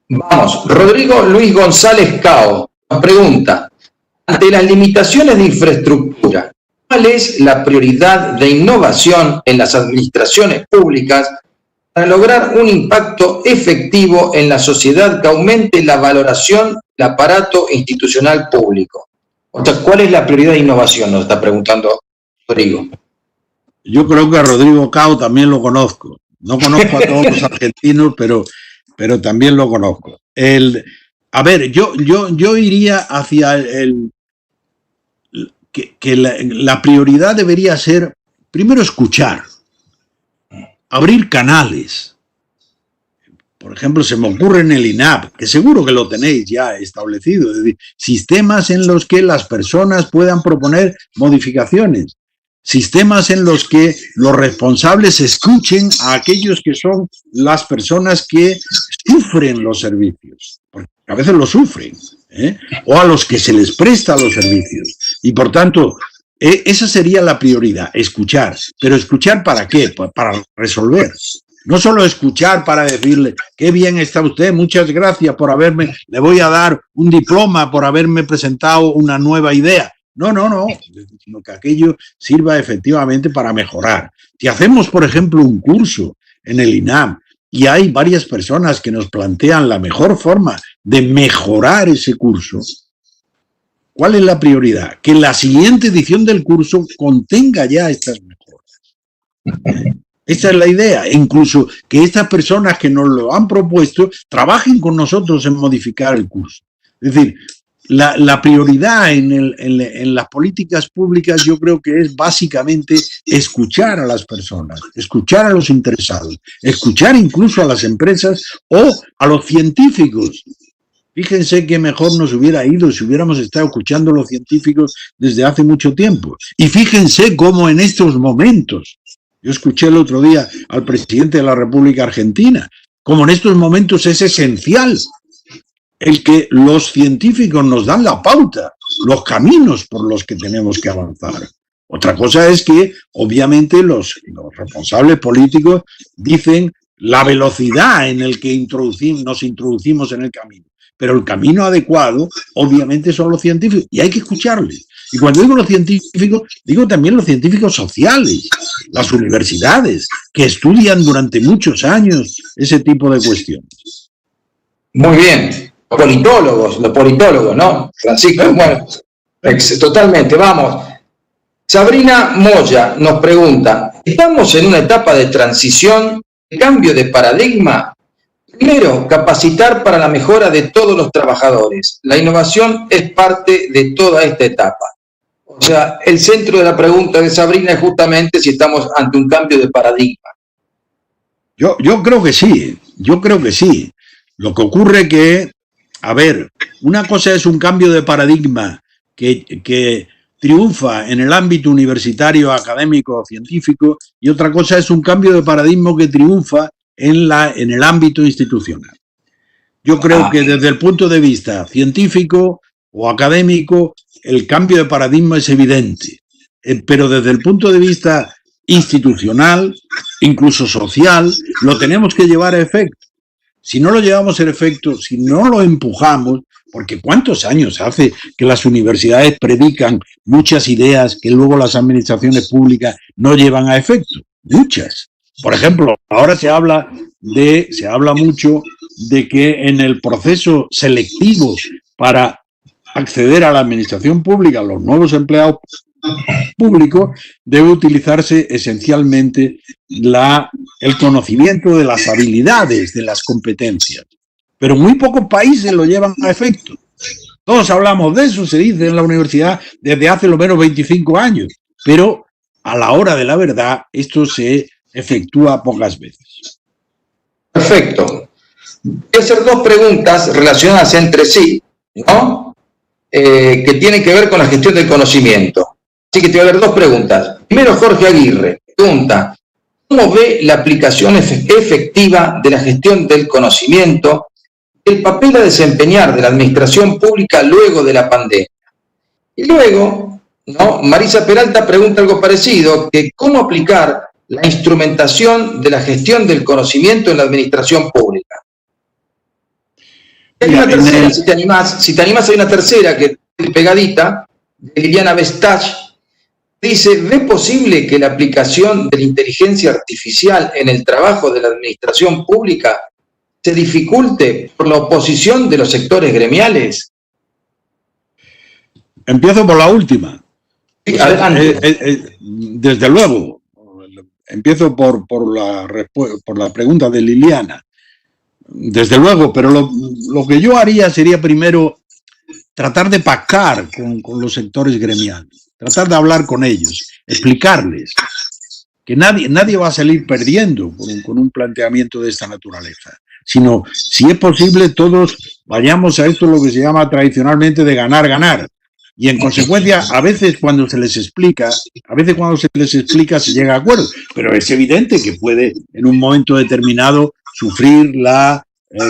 [SPEAKER 1] Vamos, Rodrigo Luis González Cao nos pregunta, ante las limitaciones de infraestructura, ¿cuál es la prioridad de innovación en las administraciones públicas para lograr un impacto efectivo en la sociedad que aumente la valoración del aparato institucional público? O sea, ¿cuál es la prioridad de innovación? Nos está preguntando Rodrigo.
[SPEAKER 2] Yo creo que a Rodrigo Cao también lo conozco. No conozco a todos los argentinos, pero también lo conozco. A ver, yo iría hacia que la prioridad debería ser, primero, escuchar, abrir canales. Por ejemplo, se me ocurre en el INAP, que seguro que lo tenéis ya establecido, es decir, sistemas en los que las personas puedan proponer modificaciones, sistemas en los que los responsables escuchen a aquellos que son las personas que sufren los servicios, porque a veces lo sufren, o a los que se les presta los servicios. Y por tanto, esa sería la prioridad, escuchar. ¿Pero escuchar para qué? Pues para resolver. No solo escuchar para decirle, qué bien está usted, muchas gracias por le voy a dar un diploma por haberme presentado una nueva idea. No, sino que aquello sirva efectivamente para mejorar. Si hacemos, por ejemplo, un curso en el INAP y hay varias personas que nos plantean la mejor forma de mejorar ese curso, ¿cuál es la prioridad? Que la siguiente edición del curso contenga ya estas mejoras. Esta es la idea. Incluso que estas personas que nos lo han propuesto trabajen con nosotros en modificar el curso. Es decir, la prioridad en las políticas públicas yo creo que es básicamente escuchar a las personas, escuchar a los interesados, escuchar incluso a las empresas o a los científicos. Fíjense que mejor nos hubiera ido si hubiéramos estado escuchando a los científicos desde hace mucho tiempo. Y fíjense cómo en estos momentos, yo escuché el otro día al presidente de la República Argentina, como en estos momentos es esencial el que los científicos nos dan la pauta, los caminos por los que tenemos que avanzar. Otra cosa es que, obviamente, los responsables políticos dicen la velocidad en el que nos introducimos en el camino. Pero el camino adecuado, obviamente, son los científicos y hay que escucharles. Y cuando digo los científicos, digo también los científicos sociales, las universidades, que estudian durante muchos años ese tipo de cuestiones.
[SPEAKER 1] Muy bien. Los politólogos, ¿no? Francisco, bueno, totalmente, vamos. Sabrina Moya nos pregunta, ¿estamos en una etapa de transición, de cambio de paradigma? Primero, capacitar para la mejora de todos los trabajadores. La innovación es parte de toda esta etapa. O sea, el centro de la pregunta de Sabrina es justamente si estamos ante un cambio de paradigma.
[SPEAKER 2] Yo creo que sí, Lo que ocurre que, a ver, una cosa es un cambio de paradigma que triunfa en el ámbito universitario, académico, científico, y otra cosa es un cambio de paradigma que triunfa en el ámbito institucional. Yo creo que desde el punto de vista científico o académico, el cambio de paradigma es evidente, pero desde el punto de vista institucional, incluso social, lo tenemos que llevar a efecto. Si no lo llevamos a efecto, si no lo empujamos, porque ¿cuántos años hace que las universidades predican muchas ideas que luego las administraciones públicas no llevan a efecto? Muchas. Por ejemplo, ahora se habla mucho de que en el proceso selectivo para acceder a la administración pública, los nuevos empleados público debe utilizarse esencialmente el conocimiento de las habilidades, de las competencias. Pero muy pocos países lo llevan a efecto. Todos hablamos de eso, se dice en la universidad desde hace lo menos 25 años. Pero a la hora de la verdad, esto se efectúa pocas veces.
[SPEAKER 1] Perfecto. Voy a hacer dos preguntas relacionadas entre sí, ¿no? Que tienen que ver con la gestión del conocimiento. Así que te voy a dar dos preguntas. Primero, Jorge Aguirre pregunta: ¿cómo ve la aplicación efectiva de la gestión del conocimiento, el papel a desempeñar de la administración pública luego de la pandemia? Y luego, ¿no?, Marisa Peralta pregunta algo parecido, que ¿cómo aplicar la instrumentación de la gestión del conocimiento en la administración pública? Hay una tercera, si te animás, hay una tercera que es pegadita, de Liliana Bestach. Dice: ¿ve posible que la aplicación de la inteligencia artificial en el trabajo de la administración pública se dificulte por la oposición de los sectores gremiales?
[SPEAKER 2] Empiezo por la última.
[SPEAKER 1] Sí, adelante.
[SPEAKER 2] Desde luego, empiezo por la pregunta de Liliana. Desde luego, pero lo que yo haría sería primero tratar de pactar con los sectores gremiales, tratar de hablar con ellos, explicarles que nadie va a salir perdiendo con un planteamiento de esta naturaleza, sino, si es posible, todos vayamos a esto, lo que se llama tradicionalmente de ganar-ganar. Y en consecuencia, a veces cuando se les explica se llega a acuerdo, pero es evidente que puede en un momento determinado sufrir la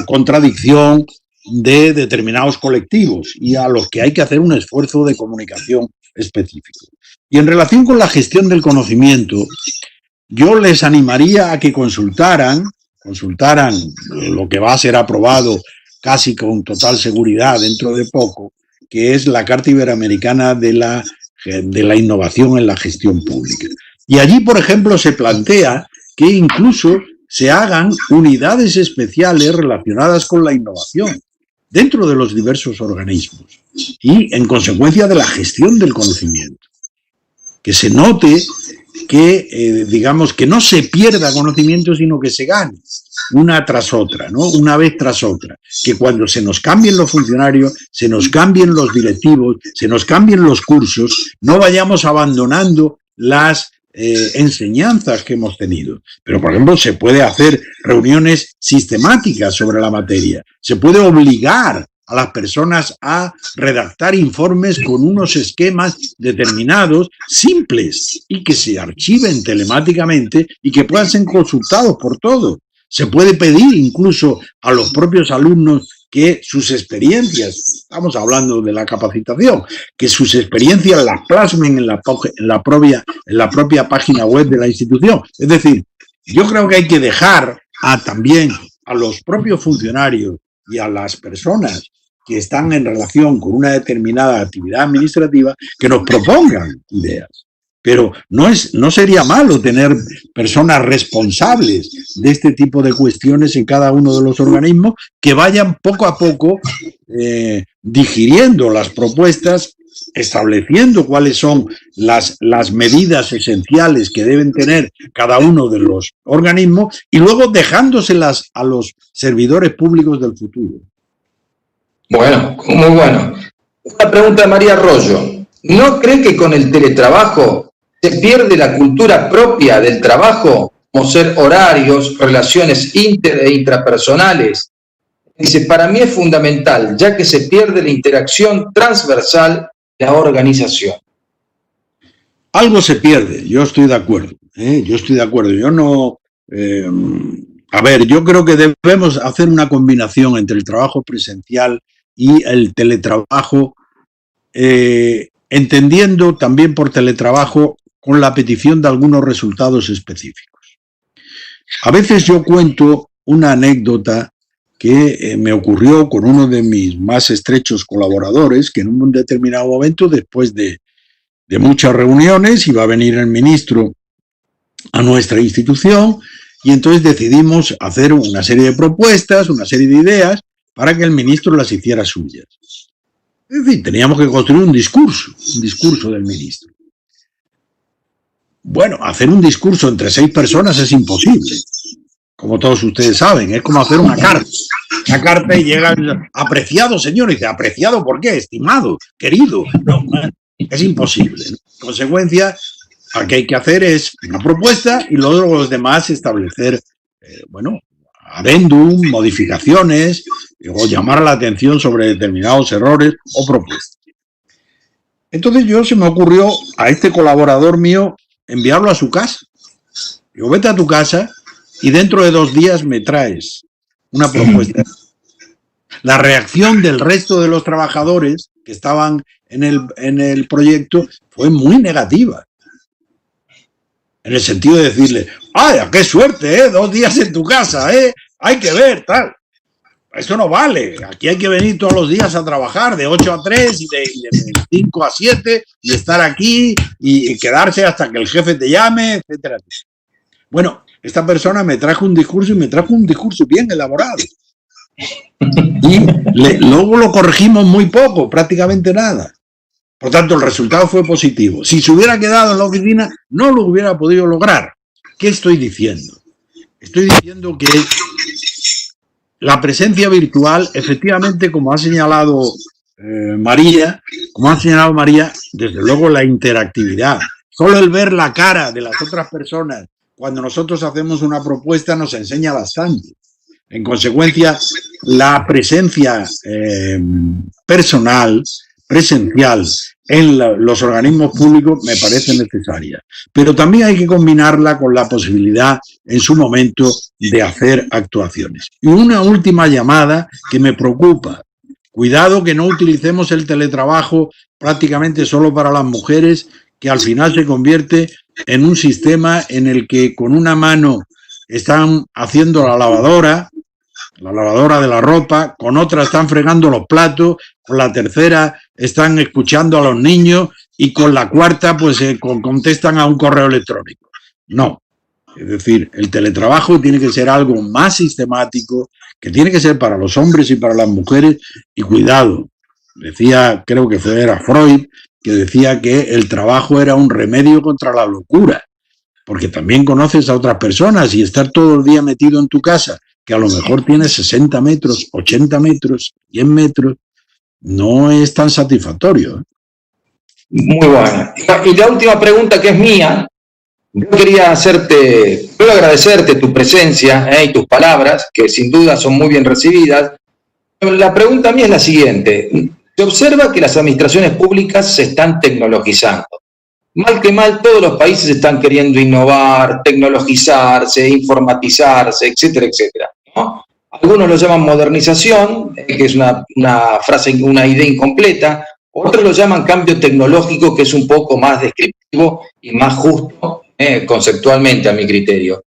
[SPEAKER 2] contradicción de determinados colectivos y a los que hay que hacer un esfuerzo de comunicación específico. Y en relación con la gestión del conocimiento, yo les animaría a que consultaran lo que va a ser aprobado casi con total seguridad dentro de poco, que es la Carta Iberoamericana de la Innovación en la Gestión Pública. Y allí, por ejemplo, se plantea que incluso se hagan unidades especiales relacionadas con la innovación dentro de los diversos organismos y, en consecuencia, de la gestión del conocimiento. Que se note que, digamos, que no se pierda conocimiento, sino que se gane una tras otra, ¿no? Una vez tras otra. Que cuando se nos cambien los funcionarios, se nos cambien los directivos, se nos cambien los cursos, no vayamos abandonando las enseñanzas que hemos tenido. Pero, por ejemplo, se puede hacer reuniones sistemáticas sobre la materia. Se puede obligar a las personas a redactar informes con unos esquemas determinados, simples, y que se archiven telemáticamente y que puedan ser consultados por todos. Se puede pedir incluso a los propios alumnos que sus experiencias, estamos hablando de la capacitación, que sus experiencias las plasmen en la propia página web de la institución. Es decir, yo creo que hay que dejar también a los propios funcionarios y a las personas que están en relación con una determinada actividad administrativa que nos propongan ideas. Pero no sería malo tener personas responsables de este tipo de cuestiones en cada uno de los organismos que vayan poco a poco digiriendo las propuestas, estableciendo cuáles son las medidas esenciales que deben tener cada uno de los organismos y luego dejándoselas a los servidores públicos del futuro.
[SPEAKER 1] Bueno, muy bueno. Una pregunta de María Arroyo. ¿No cree que con el teletrabajo se pierde la cultura propia del trabajo, como ser horarios, relaciones inter e intrapersonales? Dice: para mí es fundamental, ya que se pierde la interacción transversal de la organización.
[SPEAKER 2] Algo se pierde, yo estoy de acuerdo. Yo no... yo creo que debemos hacer una combinación entre el trabajo presencial y el teletrabajo, entendiendo también por teletrabajo con la petición de algunos resultados específicos. A veces yo cuento una anécdota que me ocurrió con uno de mis más estrechos colaboradores, que en un determinado momento, después de muchas reuniones, iba a venir el ministro a nuestra institución y entonces decidimos hacer una serie de propuestas, una serie de ideas para que el ministro las hiciera suyas. Es decir, teníamos que construir un discurso del ministro. Bueno, hacer un discurso entre 6 personas es imposible, como todos ustedes saben. Es como hacer una carta y llega apreciado, señor, y dice: ¿apreciado por qué? Estimado, querido. No, es imposible. En consecuencia, lo que hay que hacer es una propuesta y luego los demás establecer, adendum, modificaciones o llamar la atención sobre determinados errores o propuestas. Entonces se me ocurrió a este colaborador mío enviarlo a su casa. Digo, vete a tu casa y dentro de 2 días me traes una propuesta. La reacción del resto de los trabajadores que estaban en el proyecto fue muy negativa. En el sentido de decirle, ¡ay, qué suerte, 2 días en tu casa, hay que ver, tal! Eso no vale. Aquí hay que venir todos los días a trabajar de 8 a 3 y de 5 a 7 y estar aquí y quedarse hasta que el jefe te llame, etcétera. Bueno, esta persona me trajo un discurso y me trajo un discurso bien elaborado. Y luego lo corregimos muy poco, prácticamente nada. Por tanto, el resultado fue positivo. Si se hubiera quedado en la oficina, no lo hubiera podido lograr. ¿Qué estoy diciendo? Estoy diciendo que la presencia virtual, efectivamente, como ha señalado María, desde luego la interactividad. Solo el ver la cara de las otras personas cuando nosotros hacemos una propuesta nos enseña bastante. En consecuencia, la presencia presencial en los organismos públicos me parece necesaria. Pero también hay que combinarla con la posibilidad en su momento de hacer actuaciones. Y una última llamada que me preocupa. Cuidado que no utilicemos el teletrabajo prácticamente solo para las mujeres, que al final se convierte en un sistema en el que con una mano están haciendo la lavadora de la ropa, con otra están fregando los platos, con la tercera están escuchando a los niños y con la cuarta pues contestan a un correo electrónico. No, es decir, el teletrabajo tiene que ser algo más sistemático, que tiene que ser para los hombres y para las mujeres, y cuidado, decía, creo que era Freud, que decía que el trabajo era un remedio contra la locura, porque también conoces a otras personas y estar todo el día metido en tu casa, que a lo mejor tienes 60 metros, 80 metros, 100 metros, no es tan satisfactorio.
[SPEAKER 1] Muy buena. Y la última pregunta, que es mía, yo quería agradecerte tu presencia y tus palabras, que sin duda son muy bien recibidas. La pregunta mía es la siguiente. Se observa que las administraciones públicas se están tecnologizando. Mal que mal, todos los países están queriendo innovar, tecnologizarse, informatizarse, etcétera, etcétera, ¿no? Algunos lo llaman modernización, que es una idea incompleta. Otros lo llaman cambio tecnológico, que es un poco más descriptivo y más justo conceptualmente a mi criterio.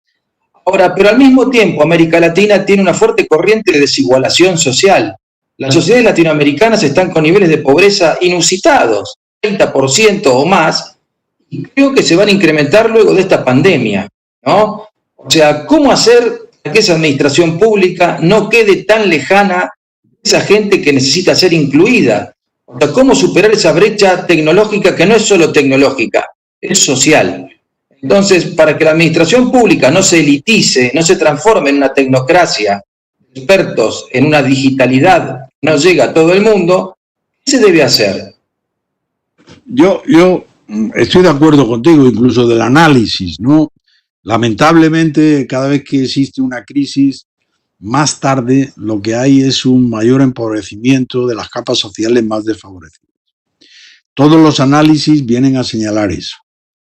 [SPEAKER 1] Ahora, pero al mismo tiempo, América Latina tiene una fuerte corriente de desigualación social. Las sociedades latinoamericanas están con niveles de pobreza inusitados, 30% o más, y creo que se van a incrementar luego de esta pandemia, ¿no? O sea, ¿cómo hacer para que esa administración pública no quede tan lejana de esa gente que necesita ser incluida? O sea, ¿cómo superar esa brecha tecnológica que no es solo tecnológica, es social? Entonces, para que la administración pública no se elitice, no se transforme en una tecnocracia, expertos en una digitalidad que no llega a todo el mundo, ¿qué se debe hacer?
[SPEAKER 2] Yo estoy de acuerdo contigo, incluso del análisis, ¿no? Lamentablemente, cada vez que existe una crisis, más tarde lo que hay es un mayor empobrecimiento de las capas sociales más desfavorecidas. Todos los análisis vienen a señalar eso.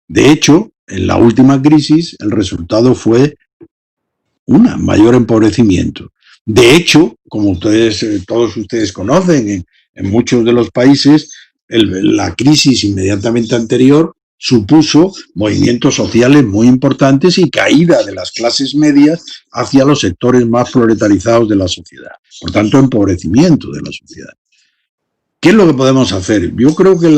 [SPEAKER 2] De hecho, en la última crisis, el resultado fue un mayor empobrecimiento. De hecho, como todos ustedes conocen, en muchos de los países, la crisis inmediatamente anterior supuso movimientos sociales muy importantes y caída de las clases medias hacia los sectores más proletarizados de la sociedad. Por tanto, empobrecimiento de la sociedad. ¿Qué es lo que podemos hacer? Yo creo que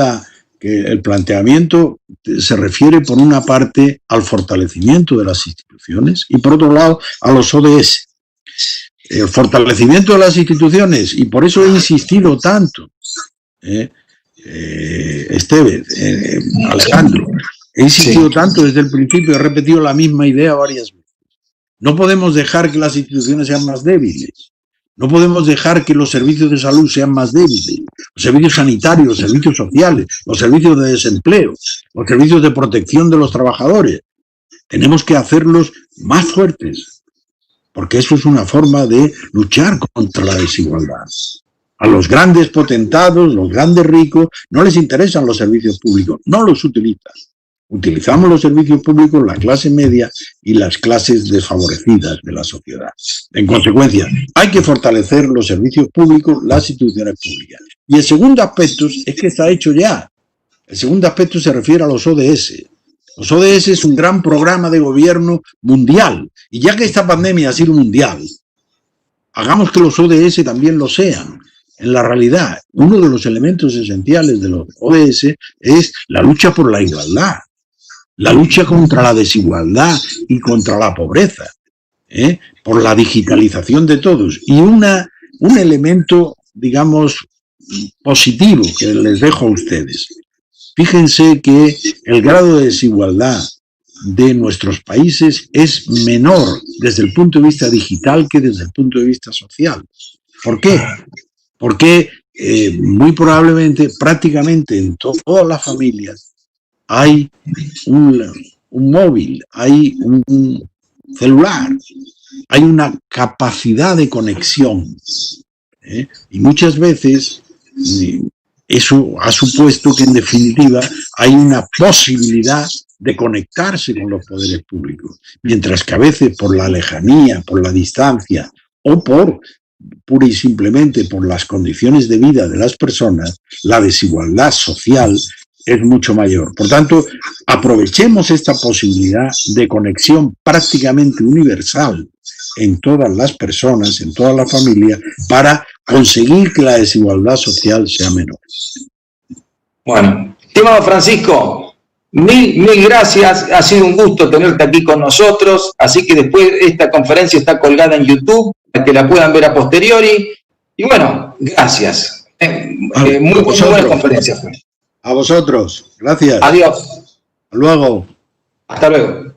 [SPEAKER 2] el planteamiento se refiere, por una parte, al fortalecimiento de las instituciones y, por otro lado, a los ODS. El fortalecimiento de las instituciones, y por eso he insistido tanto, Alejandro, he insistido tanto desde el principio, he repetido la misma idea varias veces. No podemos dejar que las instituciones sean más débiles. No podemos dejar que los servicios de salud sean más débiles, los servicios sanitarios, los servicios sociales, los servicios de desempleo, los servicios de protección de los trabajadores. Tenemos que hacerlos más fuertes, porque eso es una forma de luchar contra la desigualdad. A los grandes potentados, los grandes ricos, no les interesan los servicios públicos, no los utilizan. Utilizamos los servicios públicos la clase media y las clases desfavorecidas de la sociedad. En consecuencia, hay que fortalecer los servicios públicos, las instituciones públicas. Y el segundo aspecto es que está hecho ya. El segundo aspecto se refiere a los ODS. Los ODS es un gran programa de gobierno mundial. Y ya que esta pandemia ha sido mundial, hagamos que los ODS también lo sean. En la realidad, uno de los elementos esenciales de los ODS es la lucha por la igualdad. La lucha contra la desigualdad y contra la pobreza, por la digitalización de todos. Y un elemento, digamos, positivo que les dejo a ustedes. Fíjense que el grado de desigualdad de nuestros países es menor desde el punto de vista digital que desde el punto de vista social. ¿Por qué? Porque muy probablemente, prácticamente en todas las familias, hay un móvil, hay un celular, hay una capacidad de conexión. Y muchas veces eso ha supuesto que en definitiva hay una posibilidad de conectarse con los poderes públicos, mientras que a veces por la lejanía, por la distancia o pura y simplemente por las condiciones de vida de las personas, la desigualdad social es mucho mayor. Por tanto, aprovechemos esta posibilidad de conexión prácticamente universal en todas las personas, en todas las familias, para conseguir que la desigualdad social sea menor.
[SPEAKER 1] Bueno, estimado Francisco, mil gracias. Ha sido un gusto tenerte aquí con nosotros. Así que después esta conferencia está colgada en YouTube para que la puedan ver a posteriori. Y bueno, gracias. Muy buena conferencia fue.
[SPEAKER 2] A vosotros. Gracias.
[SPEAKER 1] Adiós.
[SPEAKER 2] Hasta luego.
[SPEAKER 1] Hasta luego.